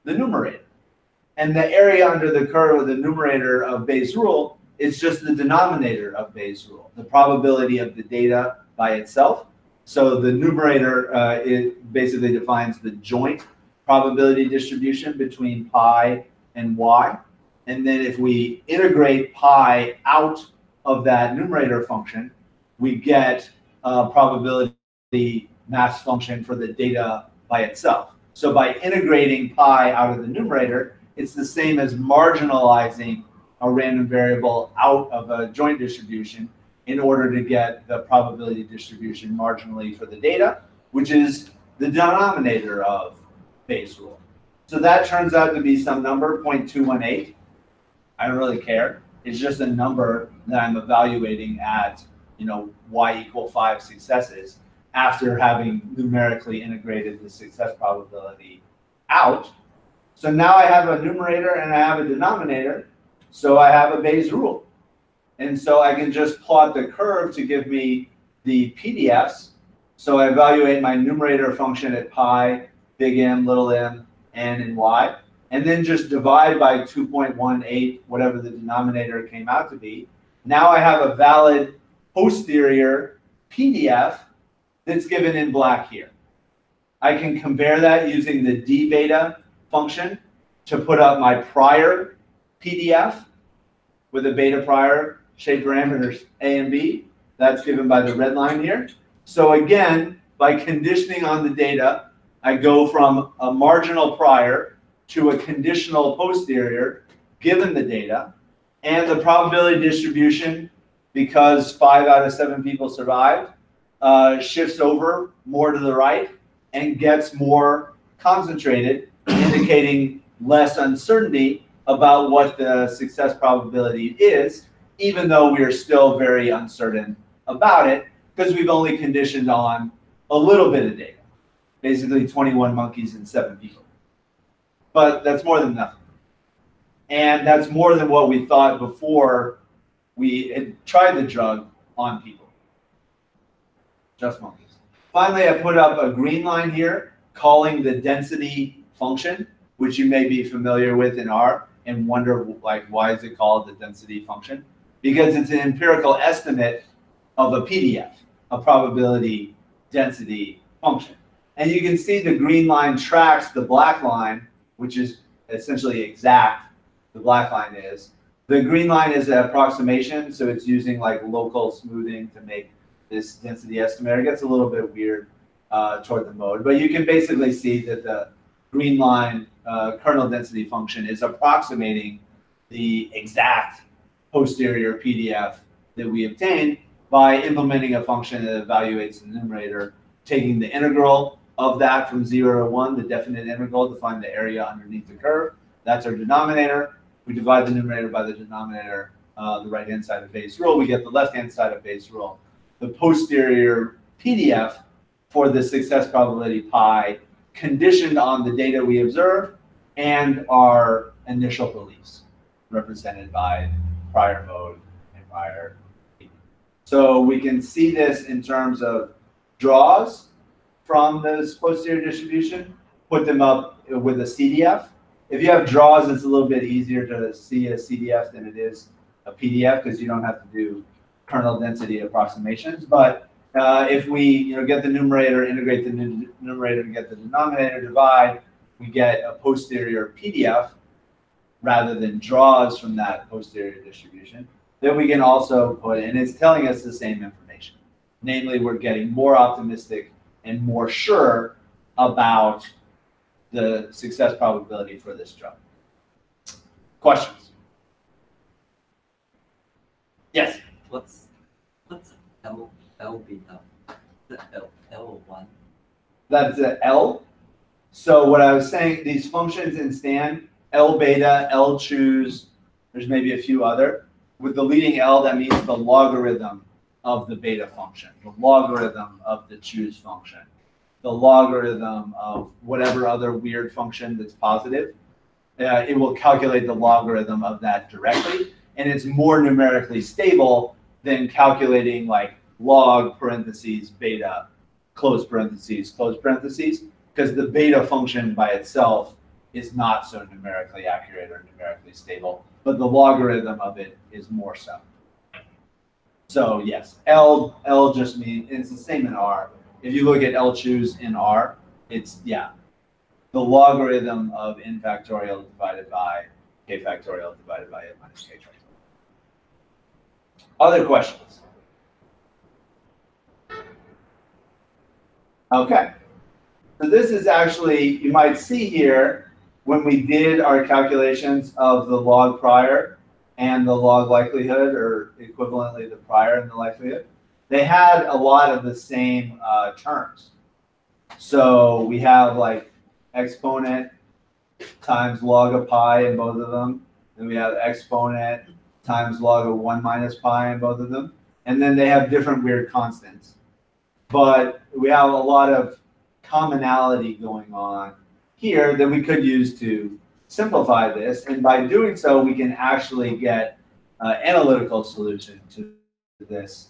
S3: the numerator. And the area under the curve of the numerator of Bayes' rule is just the denominator of Bayes' rule, the probability of the data by itself. So the numerator it basically defines the joint probability distribution between pi and y. And then if we integrate pi out of that numerator function, we get a probability mass function for the data by itself. So by integrating pi out of the numerator, it's the same as marginalizing a random variable out of a joint distribution in order to get the probability distribution marginally for the data, which is the denominator of Bayes' rule. So that turns out to be some number, 0.218. I don't really care. It's just a number that I'm evaluating at, y equal 5 successes. after having numerically integrated the success probability out. So now I have a numerator and I have a denominator, so I have a Bayes rule. And so I can just plot the curve to give me the PDFs. So I evaluate my numerator function at pi, big M, little m, n, and y, and then just divide by 2.18, whatever the denominator came out to be. Now I have a valid posterior PDF that's given in black here. I can compare that using the d beta function to put up my prior PDF with a beta prior shape parameters a and b. That's given by the red line here. So again, by conditioning on the data, I go from a marginal prior to a conditional posterior given the data. And the probability distribution, because 5 out of 7 people survived, shifts over more to the right and gets more concentrated, indicating less uncertainty about what the success probability is, even though we are still very uncertain about it, because we've only conditioned on a little bit of data, basically 21 monkeys and 7 people. But that's more than nothing. And that's more than what we thought before we had tried the drug on people, just monkeys. Finally, I put up a green line here calling the density function, which you may be familiar with in R and wonder, like, why is it called the density function? Because it's an empirical estimate of a PDF, a probability density function. And you can see the green line tracks the black line, which is essentially exact. The black line is. The green line is an approximation, so it's using like local smoothing to make this density estimate. It gets a little bit weird toward the mode, but you can basically see that the green line kernel density function is approximating the exact posterior PDF that we obtained by implementing a function that evaluates the numerator, taking the integral of that from 0 to 1, the definite integral to find the area underneath the curve. That's our denominator. We divide the numerator by the denominator, the right-hand side of Bayes' rule. We get the left-hand side of Bayes' rule. The posterior PDF for the success probability pi conditioned on the data we observe and our initial beliefs, represented by prior mode and prior. So we can see this in terms of draws from this posterior distribution, put them up with a CDF. If you have draws, it's a little bit easier to see a CDF than it is a PDF because you don't have to do kernel density approximations. But if we get the numerator, integrate the numerator to get the denominator, divide, we get a posterior PDF rather than draws from that posterior distribution. Then we can also put, and it's telling us the same information. Namely, we're getting more optimistic and more sure about the success probability for this drug. Questions? Yes?
S6: What's L beta? The L1.
S3: That's the L. So what I was saying, these functions in stand, L beta, L choose, there's maybe a few other. With the leading L, that means the logarithm of the beta function, the logarithm of the choose function, the logarithm of whatever other weird function that's positive. It will calculate the logarithm of that directly, and it's more numerically stable than calculating like log parentheses beta close parentheses, because the beta function by itself is not so numerically accurate or numerically stable, but the logarithm of it is more so. So yes, L just means, it's the same in R. If you look at L choose in R, it's, the logarithm of n factorial divided by k factorial divided by n minus k factorial. Other questions? Okay. So this is actually, you might see here, when we did our calculations of the log prior and the log likelihood, or equivalently the prior and the likelihood, they had a lot of the same terms. So we have like exponent times log of pi in both of them. Then we have exponent times log of 1 minus pi in both of them. And then they have different weird constants. but we have a lot of commonality going on here that we could use to simplify this. And by doing so, we can actually get analytical solution to this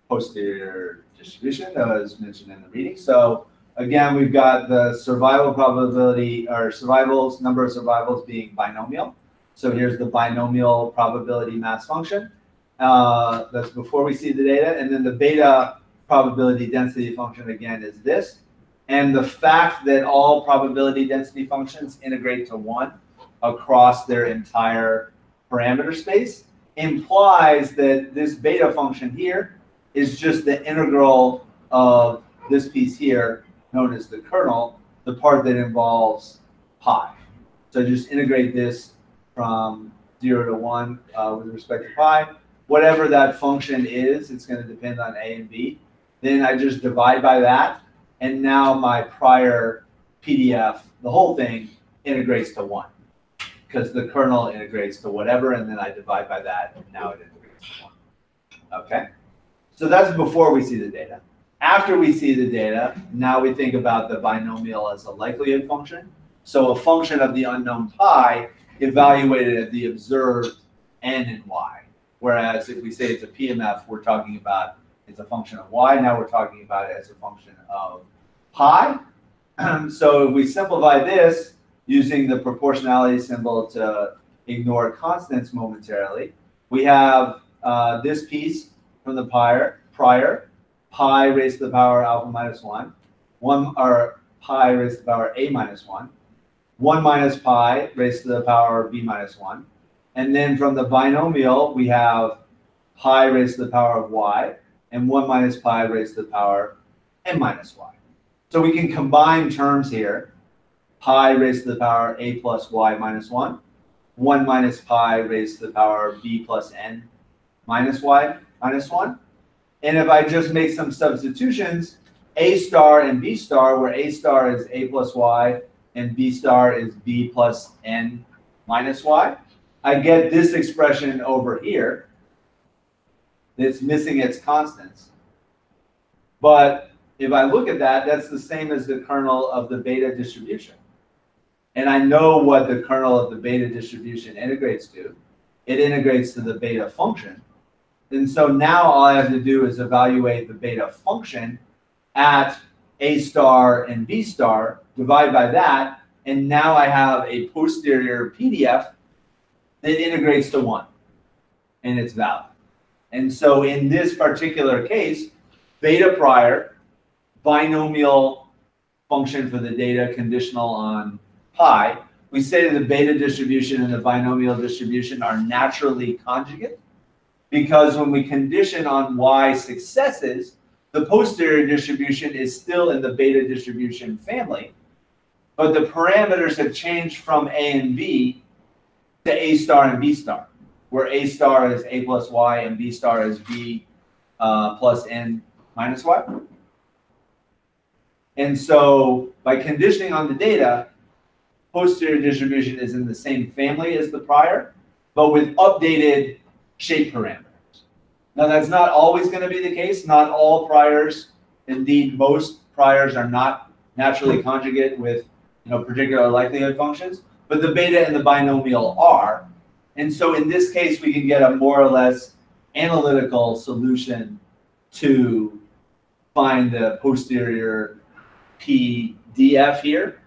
S3: posterior distribution that was mentioned in the reading. So again, we've got the survival probability, or survivals, number of survivals being binomial. So here's the binomial probability mass function. That's before we see the data. And then the beta probability density function, again, is this. And the fact that all probability density functions integrate to 1 across their entire parameter space implies that this beta function here is just the integral of this piece here, known as the kernel, the part that involves pi. So just integrate this from 0 to 1 with respect to pi. Whatever that function is, it's going to depend on a and b. Then I just divide by that, and now my prior PDF, the whole thing, integrates to 1. Because the kernel integrates to whatever, and then I divide by that, and now it integrates to 1. Okay? So that's before we see the data. After we see the data, now we think about the binomial as a likelihood function. So a function of the unknown pi evaluated at the observed n and y. Whereas if we say it's a PMF, we're talking about it's a function of y. Now we're talking about it as a function of pi. So if we simplify this using the proportionality symbol to ignore constants momentarily, we have this piece from the prior, pi raised to the power alpha minus 1, or pi raised to the power a minus 1, 1 minus pi raised to the power b minus 1. And then from the binomial, we have pi raised to the power of y, and 1 minus pi raised to the power n minus y. So we can combine terms here. Pi raised to the power a plus y minus 1, 1 minus pi raised to the power b plus n minus y minus 1. And if I just make some substitutions, a star and b star, where a star is a plus y and b star is b plus n minus y, I get this expression over here that's missing its constants. But if I look at that, that's the same as the kernel of the beta distribution. And I know what the kernel of the beta distribution integrates to. It integrates to the beta function. And so now all I have to do is evaluate the beta function at a star and b star, divide by that, and now I have a posterior PDF that integrates to 1, and it's valid. And so in this particular case, beta prior, binomial function for the data conditional on pi, we say that the beta distribution and the binomial distribution are naturally conjugate, because when we condition on y successes, the posterior distribution is still in the beta distribution family, but the parameters have changed from a and b to a star and b star, where a star is a plus y and b star is b plus n minus y. And so by conditioning on the data, posterior distribution is in the same family as the prior, but with updated shape parameters. Now that's not always going to be the case. Not all priors, indeed most priors, are not naturally conjugate with particular likelihood functions, but the beta and the binomial are. And so in this case, we can get a more or less analytical solution to find the posterior PDF here.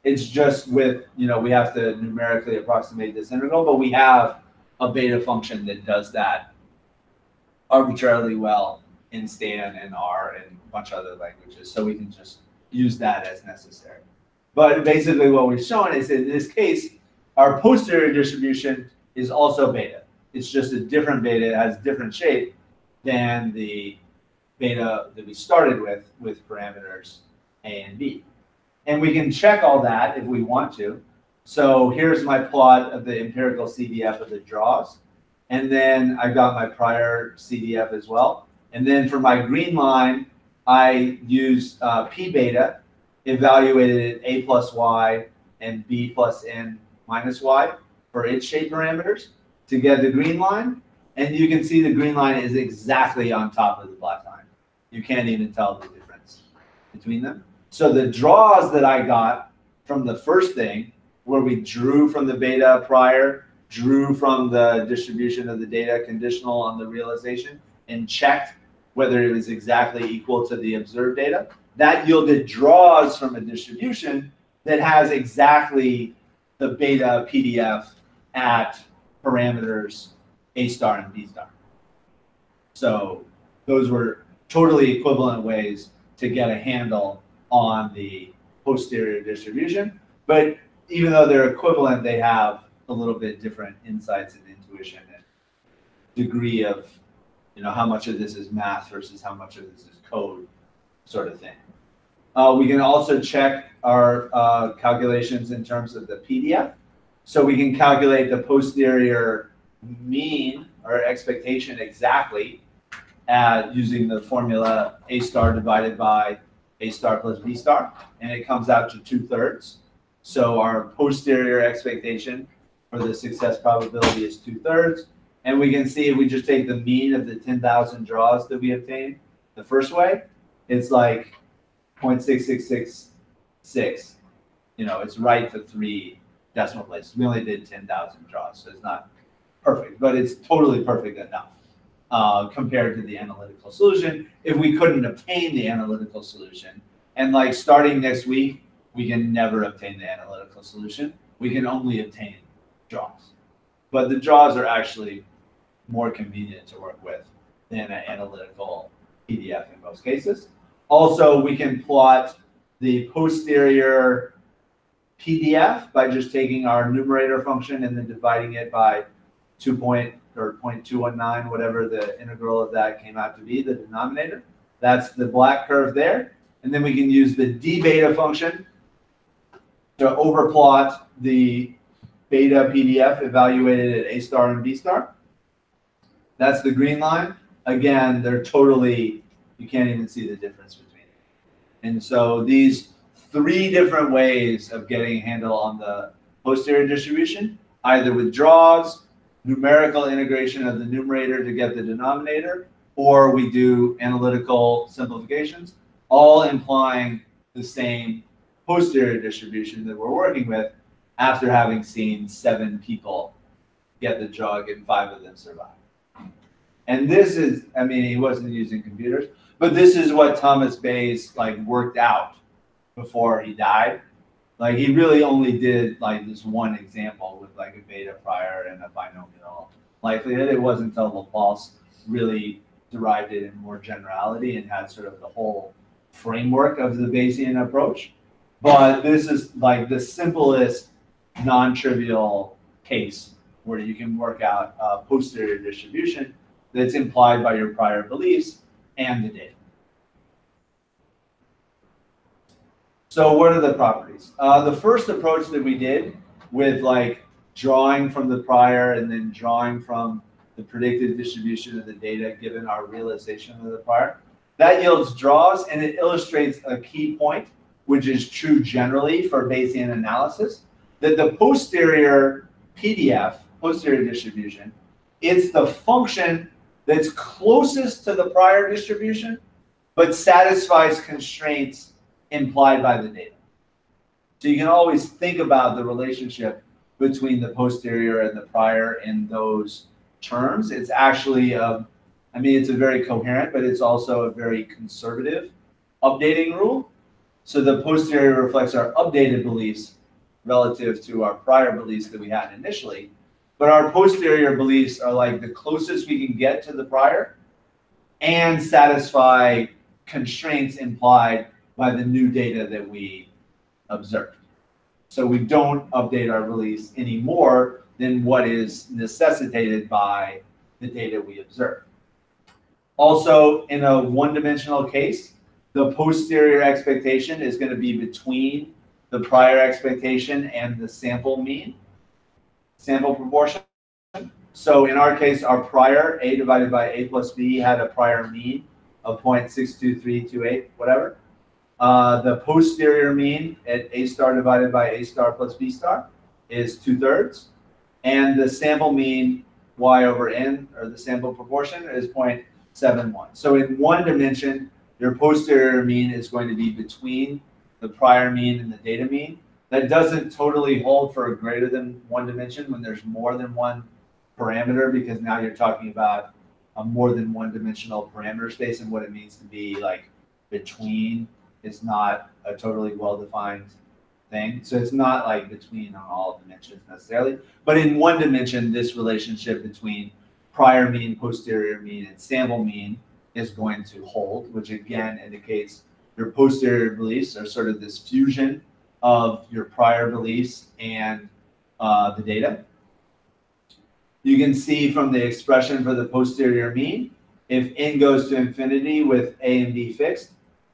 S3: It's just with, we have to numerically approximate this integral, but we have a beta function that does that arbitrarily well in Stan and R and a bunch of other languages. So we can just use that as necessary. But basically what we've shown is in this case, our posterior distribution is also beta. It's just a different beta. It has different shape than the beta that we started with parameters A and B. And we can check all that if we want to. So here's my plot of the empirical CDF of the draws. And then I got my prior CDF as well. And then for my green line, I used P beta, evaluated A plus Y and B plus N minus Y for its shape parameters to get the green line. And you can see the green line is exactly on top of the black line. You can't even tell the difference between them. So the draws that I got from the first thing, where we drew from the beta prior, drew from the distribution of the data conditional on the realization, and checked whether it was exactly equal to the observed data, that yielded draws from a distribution that has exactly the beta PDF at parameters A star and B star. So those were totally equivalent ways to get a handle on the posterior distribution. But even though they're equivalent, they have a little bit different insights and intuition and degree of, how much of this is math versus how much of this is code sort of thing. We can also check our calculations in terms of the PDF. So we can calculate the posterior mean or expectation exactly using the formula A star divided by A star plus B star, and it comes out to 2/3. So our posterior expectation for the success probability is 2/3. And we can see if we just take the mean of the 10,000 draws that we obtained the first way, it's like 0.6666. It's right to 3 decimal places. We only did 10,000 draws, so it's not perfect, but it's totally perfect enough compared to the analytical solution. If we couldn't obtain the analytical solution, and like starting next week, we can never obtain the analytical solution. We can only obtain draws. But the draws are actually more convenient to work with than an analytical PDF in most cases. Also, we can plot the posterior PDF by just taking our numerator function and then dividing it by 0.219, whatever the integral of that came out to be, the denominator. That's the black curve there. And then we can use the d beta function to overplot the beta PDF evaluated at A star and B star. That's the green line. Again, they're totally, you can't even see the difference between them. And so these 3 different ways of getting a handle on the posterior distribution, either with draws, numerical integration of the numerator to get the denominator, or we do analytical simplifications, all implying the same posterior distribution that we're working with after having seen 7 people get the drug and 5 of them survive. And this is, he wasn't using computers, but this is what Thomas Bayes worked out before he died. He really only did this one example with a beta prior and a binomial likelihood. It wasn't until Laplace really derived it in more generality and had sort of the whole framework of the Bayesian approach. But this is the simplest non-trivial case where you can work out a posterior distribution that's implied by your prior beliefs and the data. So what are the properties? The first approach that we did with drawing from the prior and then drawing from the predicted distribution of the data given our realization of the prior, that yields draws, and it illustrates a key point, which is true generally for Bayesian analysis, that the posterior PDF, posterior distribution, it's the function that's closest to the prior distribution, but satisfies constraints implied by the data. So you can always think about the relationship between the posterior and the prior in those terms. It's actually, it's a very coherent, but it's also a very conservative updating rule. So the posterior reflects our updated beliefs relative to our prior beliefs that we had initially. But our posterior beliefs are the closest we can get to the prior and satisfy constraints implied by the new data that we observed. So we don't update our beliefs any more than what is necessitated by the data we observe. Also, in a one-dimensional case, the posterior expectation is going to be between the prior expectation and the sample mean, sample proportion. So in our case, our prior, A divided by A plus B, had a prior mean of 0.62328, whatever. The posterior mean at A star divided by A star plus B star is 2/3. And the sample mean, Y over N, or the sample proportion, is 0.71. So in one dimension, your posterior mean is going to be between the prior mean and the data mean. That doesn't totally hold for a greater than one dimension when there's more than one parameter, because now you're talking about a more than one dimensional parameter space, and what it means to be like between is not a totally well-defined thing. So it's not like between on all dimensions necessarily, but in one dimension, this relationship between prior mean, posterior mean, and sample mean is going to hold, which again indicates your posterior beliefs are sort of this fusion of your prior beliefs and the data. You can see from the expression for the posterior mean, if n goes to infinity with a and b fixed,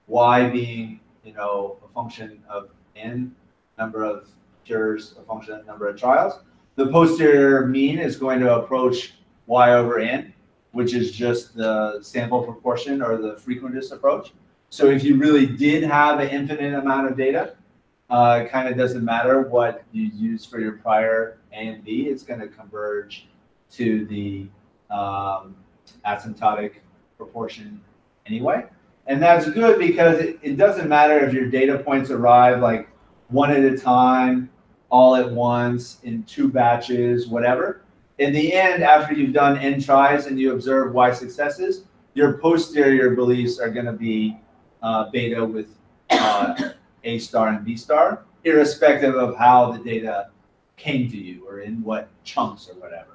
S3: y being, you know, a function of n, number of cures, a function of number of trials, the posterior mean is going to approach y over n, which is just the sample proportion or the frequentist approach. So if you really did have an infinite amount of data, it kind of doesn't matter what you use for your prior a and b, it's going to converge to the asymptotic proportion anyway. And that's good because it doesn't matter if your data points arrive like one at a time, all at once, in 2 batches, whatever. In the end, after you've done n tries and you observe y successes, your posterior beliefs are going to be beta with a star and b star, irrespective of how the data came to you or in what chunks or whatever.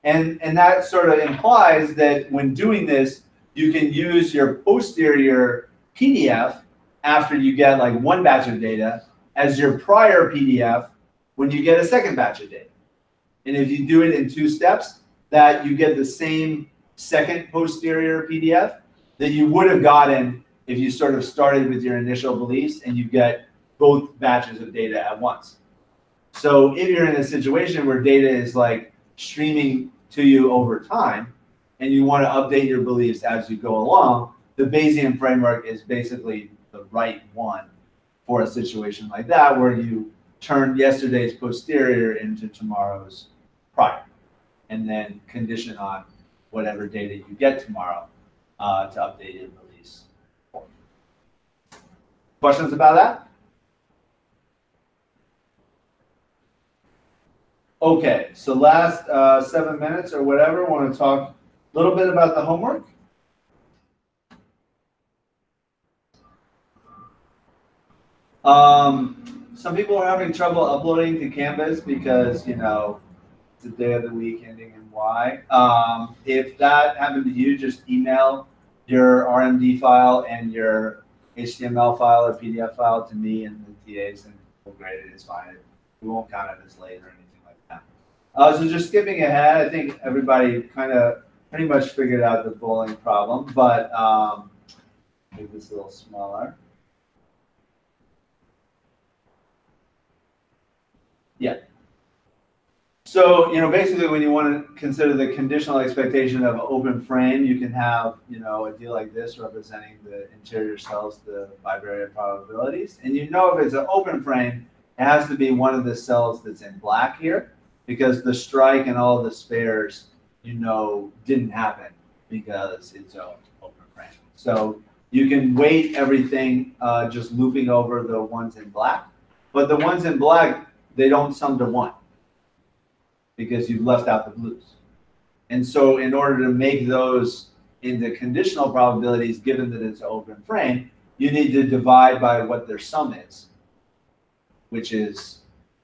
S3: And that sort of implies that when doing this, you can use your posterior PDF after you get like one batch of data as your prior PDF when you get a second batch of data. And if you do it in 2 steps, that you get the same second posterior PDF that you would have gotten if you sort of started with your initial beliefs and you get both batches of data at once. So if you're in a situation where data is like streaming to you over time and you want to update your beliefs as you go along, the Bayesian framework is basically the right one for a situation like that, where you turn yesterday's posterior into tomorrow's prior, and then condition on whatever data you get tomorrow to update your beliefs. Questions about that? Okay, so last 7 minutes or whatever, I want to talk a little bit about the homework. Some people are having trouble uploading to Canvas because, you know, it's the day of the week ending in Y. If that happened to you, just email your RMD file and your HTML file or PDF file to me and the TAs, and we'll grade it. It's fine. We won't count it as late or anything like that. So just skipping ahead, I think everybody kind of pretty much figured out the bowling problem, but make this a little smaller. Yeah. So, you know, basically when you want to consider the conditional expectation of an open frame, you can have, you know, a deal like this representing the interior cells, the bivariate probabilities. And you know, if it's an open frame, it has to be one of the cells that's in black here, because the strike and all of the spares, you know, didn't happen because it's an open frame. So you can weight everything just looping over the ones in black, but the ones in black, they don't sum to 1 because you've left out the blues. And so in order to make those into conditional probabilities, given that it's an open frame, you need to divide by what their sum is, which is,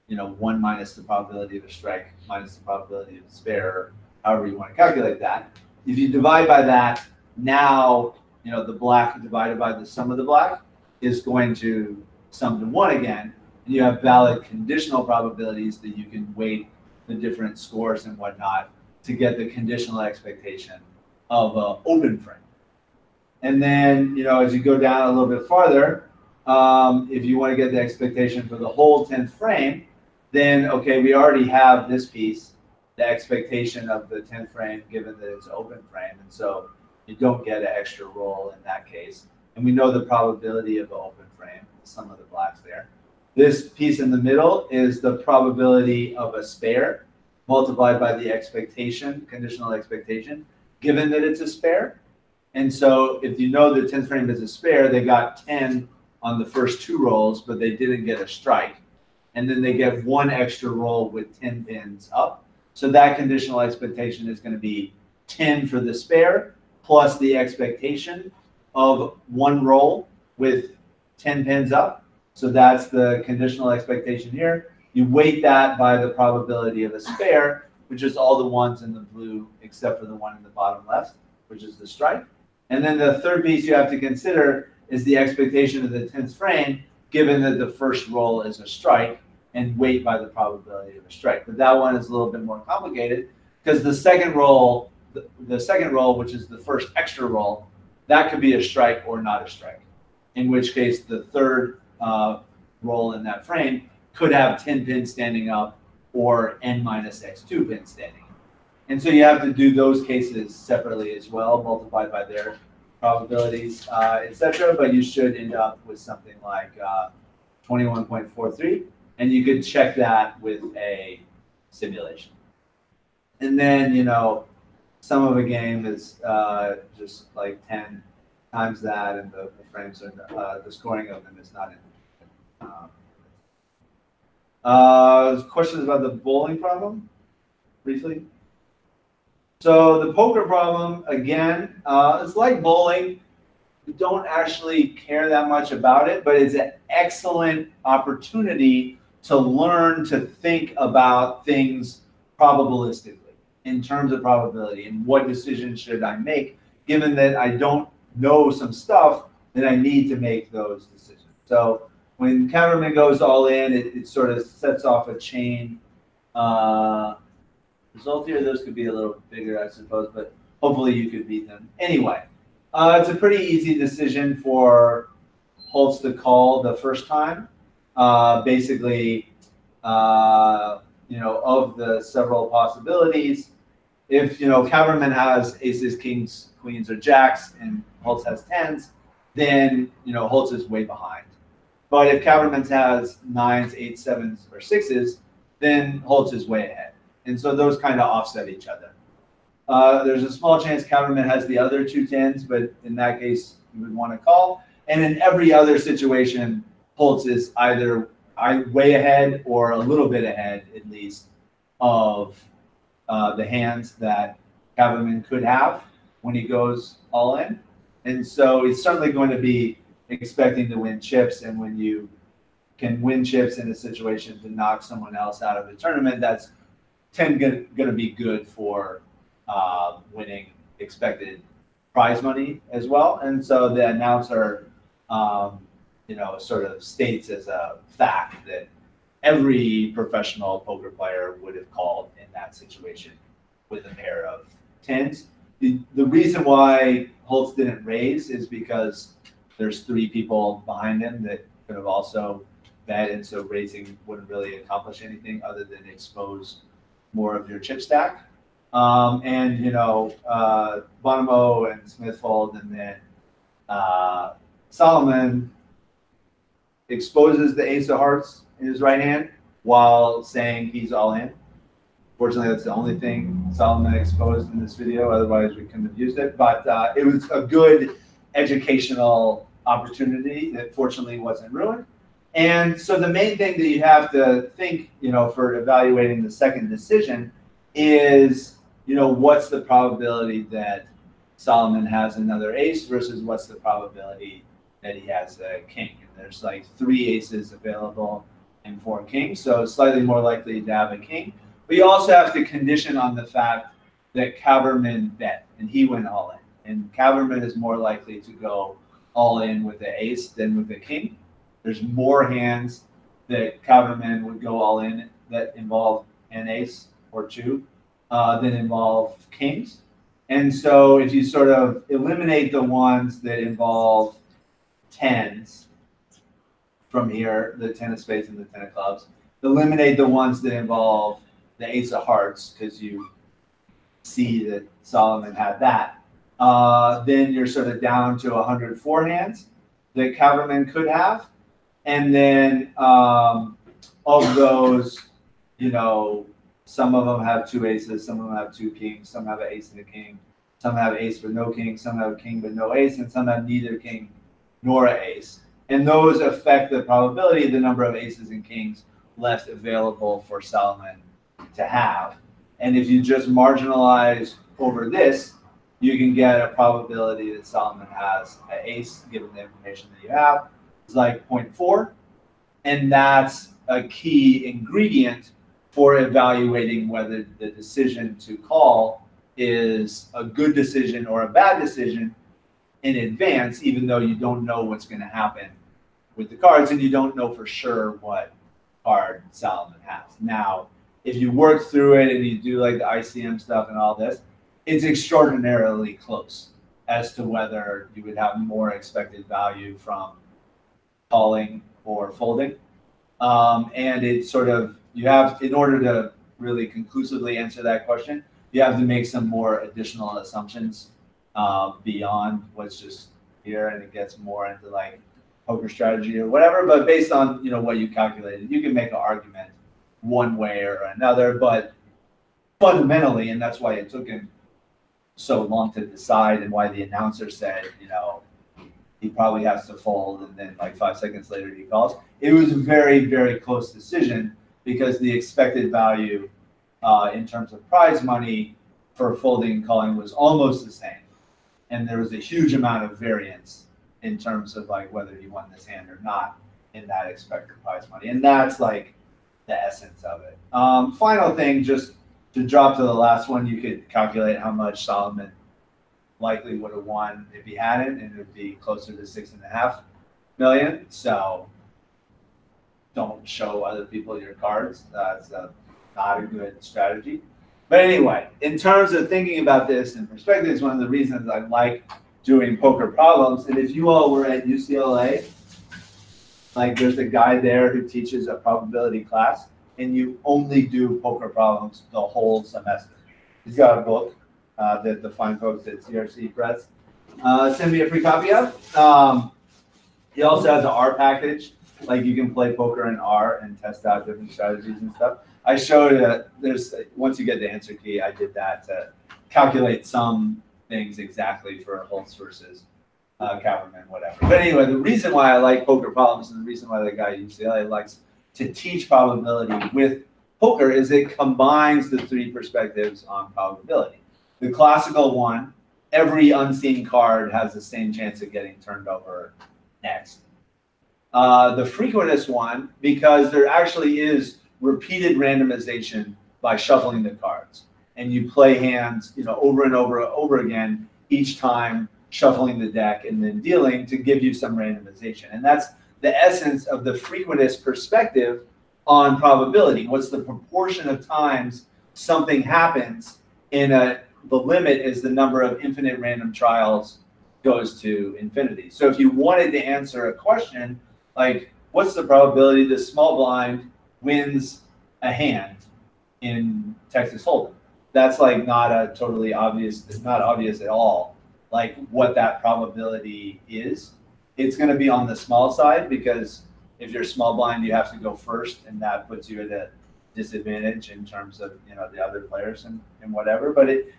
S3: you know, 1 minus the probability of a strike minus the probability of a spare, or however you want to calculate that. If you divide by that, now, you know, the black divided by the sum of the black is going to sum to 1 again. And you have valid conditional probabilities that you can weight the different scores and whatnot to get the conditional expectation of an open frame. And then, you know, as you go down a little bit farther, if you want to get the expectation for the whole 10th frame, then, okay, we already have this piece, the expectation of the 10th frame, given that it's an open frame. And so you don't get an extra roll in that case. And we know the probability of an open frame, some of the blacks there. This piece in the middle is the probability of a spare multiplied by the expectation, conditional expectation, given that it's a spare. And so if you know the 10th frame is a spare, they got 10 on the first 2 rolls, but they didn't get a strike. And then they get 1 extra roll with 10 pins up. So that conditional expectation is going to be 10 for the spare plus the expectation of 1 roll with 10 pins up. So that's the conditional expectation here. You weight that by the probability of a spare, which is all the ones in the blue except for the one in the bottom left, which is the strike. And then the third piece you have to consider is the expectation of the 10th frame, given that the first roll is a strike, and weight by the probability of a strike. But that one is a little bit more complicated because the second roll, which is the first extra roll, that could be a strike or not a strike. In which case, the third roll in that frame could have 10 pins standing up or n minus x2 pins standing up. And so you have to do those cases separately as well, multiplied by their probabilities, etc. But you should end up with something like 21.43. And you could check that with a simulation. And then, you know, sum of a game is just like 10 times that, and the frames are, the scoring of them is not in. Questions about the bowling problem, briefly? So the poker problem, again, it's like bowling. You don't actually care that much about it, but it's an excellent opportunity to learn to think about things probabilistically in terms of probability and what decisions should I make, given that I don't know some stuff that I need to make those decisions. So when Cameron goes all in, it sort of sets off a chain result here. Those could be a little bigger, I suppose, but hopefully you could beat them. Anyway, it's a pretty easy decision for Holtz to call the first time. Basically, you know, of the several possibilities, if, you know, Caberman has aces, kings, queens, or jacks, and Holtz has 10s, then, you know, Holtz is way behind. But if Caberman has 9s, 8s, 7s, or 6s, then Holtz is way ahead. And so those kind of offset each other. There's a small chance Caberman has the other 2 10s, but in that case, you would want to call. And in every other situation, Holtz is either way ahead or a little bit ahead, at least, of the hands that Caberman could have when he goes all in. And so he's certainly going to be expecting to win chips. And when you can win chips in a situation to knock someone else out of the tournament, that's going to be good for winning expected prize money as well. And so the announcer, you know, sort of states as a fact that every professional poker player would have called in that situation with a pair of 10s. The reason why Holtz didn't raise is because there's 3 people behind him that could have also bet, and so raising wouldn't really accomplish anything other than expose more of your chip stack. And, you know, Bonomo and Smith fold, and then Solomon exposes the ace of hearts in his right hand while saying he's all in. Fortunately, that's the only thing Solomon exposed in this video. Otherwise, we couldn't have used it. But it was a good educational opportunity that fortunately wasn't ruined. And so the main thing that you have to think, you know, for evaluating the second decision is, you know, what's the probability that Solomon has another ace versus what's the probability that he has a king. And there's like 3 aces available and 4 kings, so slightly more likely to have a king. But you also have to condition on the fact that Caberman bet, and he went all in. And Caberman is more likely to go all in with the ace than with the king. There's more hands that Caberman would go all in that involve an ace or 2 than involve kings. And so if you sort of eliminate the ones that involve 10s from here, the 10 of spades and the 10 of clubs, eliminate the ones that involve the ace of hearts, because you see that Solomon had that, then you're sort of down to 104 hands that Caberman could have. And then of those, you know, some of them have 2 aces, some of them have 2 kings, some have an ace and a king, some have ace but no king, some have king but no ace, and some have neither king nor ace. And those affect the probability of the number of aces and kings left available for Solomon to have. And if you just marginalize over this, you can get a probability that Solomon has an ace, given the information that you have. It's like 0.4. And that's a key ingredient for evaluating whether the decision to call is a good decision or a bad decision in advance, even though you don't know what's going to happen with the cards and you don't know for sure what card Solomon has. Now, if you work through it and you do like the ICM stuff and all this, it's extraordinarily close as to whether you would have more expected value from calling or folding. And it's sort of, you have, in order to really conclusively answer that question, you have to make some more additional assumptions beyond what's just here, and it gets more into like poker strategy or whatever. But based on what you calculated, you can make an argument one way or another. But fundamentally, and that's why it took him so long to decide, and why the announcer said, he probably has to fold, and then like 5 seconds later he calls. It was a very, very close decision because the expected value in terms of prize money for folding and calling was almost the same. And there was a huge amount of variance in terms of like whether he won this hand or not in that expected prize money. And that's like the essence of it. Final thing, just to drop to the last one, you could calculate how much Solomon likely would have won if he hadn't, and it would be closer to 6.5 million. So don't show other people your cards. That's not a good strategy. But anyway, in terms of thinking about this in perspective, is one of the reasons I like doing poker problems. And if you all were at UCLA, like there's a guy there who teaches a probability class, and you only do poker problems the whole semester. He's got a book that the fine folks at CRC Press send me a free copy of. He also has an R package, like you can play poker in R and test out different strategies and stuff. I showed there's, once you get the answer key, I did that to calculate some things exactly for Holtz versus Kaufman, whatever. But anyway, the reason why I like poker problems and the reason why the guy at UCLA likes to teach probability with poker is it combines the three perspectives on probability. The classical one, every unseen card has the same chance of getting turned over next. The frequentist one, because there actually is repeated randomization by shuffling the cards, and you play hands, over and over again, each time shuffling the deck and then dealing to give you some randomization. And that's the essence of the frequentist perspective on probability. What's the proportion of times something happens in the limit is the number of infinite random trials goes to infinity. So if you wanted to answer a question like, what's the probability the small blind wins a hand in Texas Hold'em? That's like not a totally obvious, it's not obvious at all, like what that probability is. It's going to be on the small side because if you're small blind, you have to go first, and that puts you at a disadvantage in terms of the other players and whatever. But it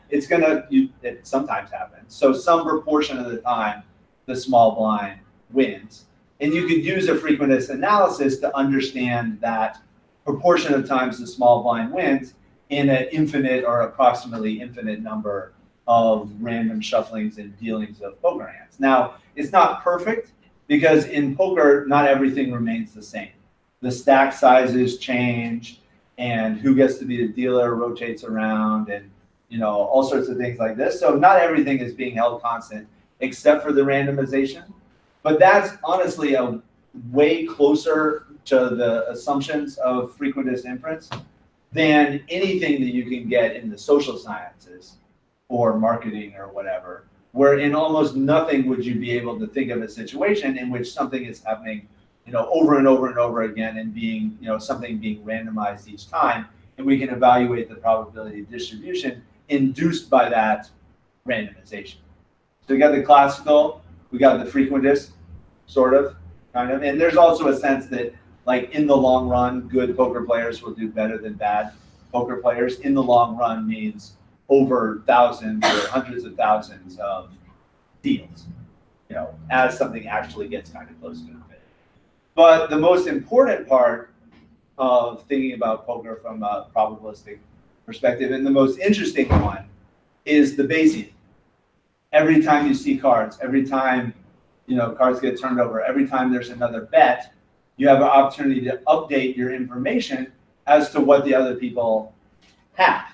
S3: sometimes happens. So some proportion of the time, the small blind wins. And you could use a frequentist analysis to understand that proportion of times the small blind wins in an infinite or approximately infinite number of random shufflings and dealings of poker hands. Now, it's not perfect because in poker, not everything remains the same. The stack sizes change, and who gets to be the dealer rotates around, and all sorts of things like this. So not everything is being held constant except for the randomization. But that's honestly a way closer to the assumptions of frequentist inference than anything that you can get in the social sciences or marketing or whatever, where in almost nothing would you be able to think of a situation in which something is happening, over and over and over again, and being, something being randomized each time, and we can evaluate the probability distribution induced by that randomization. So we got the classical, we got the frequentist, sort of, kind of, and there's also a sense that, like, in the long run, good poker players will do better than bad poker players. In the long run means over thousands or hundreds of thousands of deals, you know, as something actually gets kind of close to infinity. But the most important part of thinking about poker from a probabilistic perspective, and the most interesting one, is the Bayesian. Every time you see cards, every time, you know, cards get turned over, every time there's another bet, you have an opportunity to update your information as to what the other people have.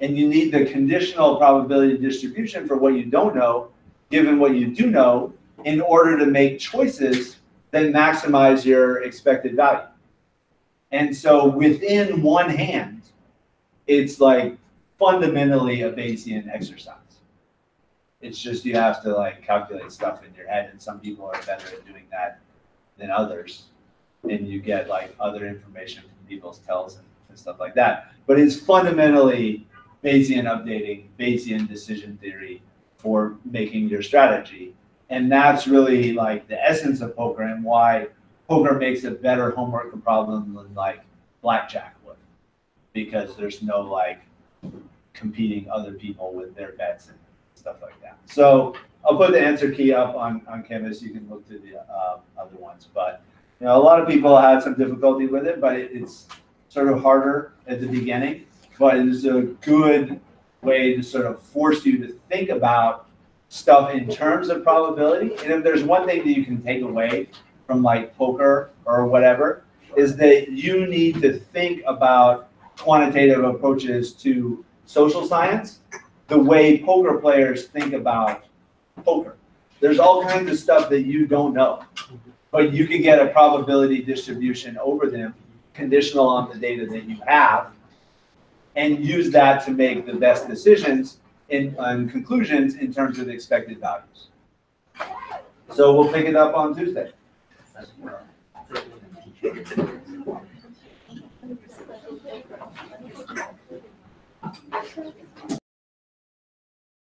S3: And you need the conditional probability distribution for what you don't know, given what you do know, in order to make choices that maximize your expected value. And so within one hand, it's like fundamentally a Bayesian exercise. It's just you have to like calculate stuff in your head, and some people are better at doing that than others. And you get like other information from people's tells and stuff like that. But it's fundamentally Bayesian updating, Bayesian decision theory for making your strategy. And that's really like the essence of poker, and why poker makes a better homework problem than like blackjack would, because there's no like competing other people with their bets and stuff like that. So I'll put the answer key up on Canvas. You can look through the other ones. But you know, a lot of people had some difficulty with it, but it's sort of harder at the beginning. But it's a good way to sort of force you to think about stuff in terms of probability. And if there's one thing that you can take away from like poker or whatever, is that you need to think about quantitative approaches to social science the way poker players think about poker. There's all kinds of stuff that you don't know, but you can get a probability distribution over them conditional on the data that you have, and use that to make the best decisions and conclusions in terms of expected values. So we'll pick it up on Tuesday.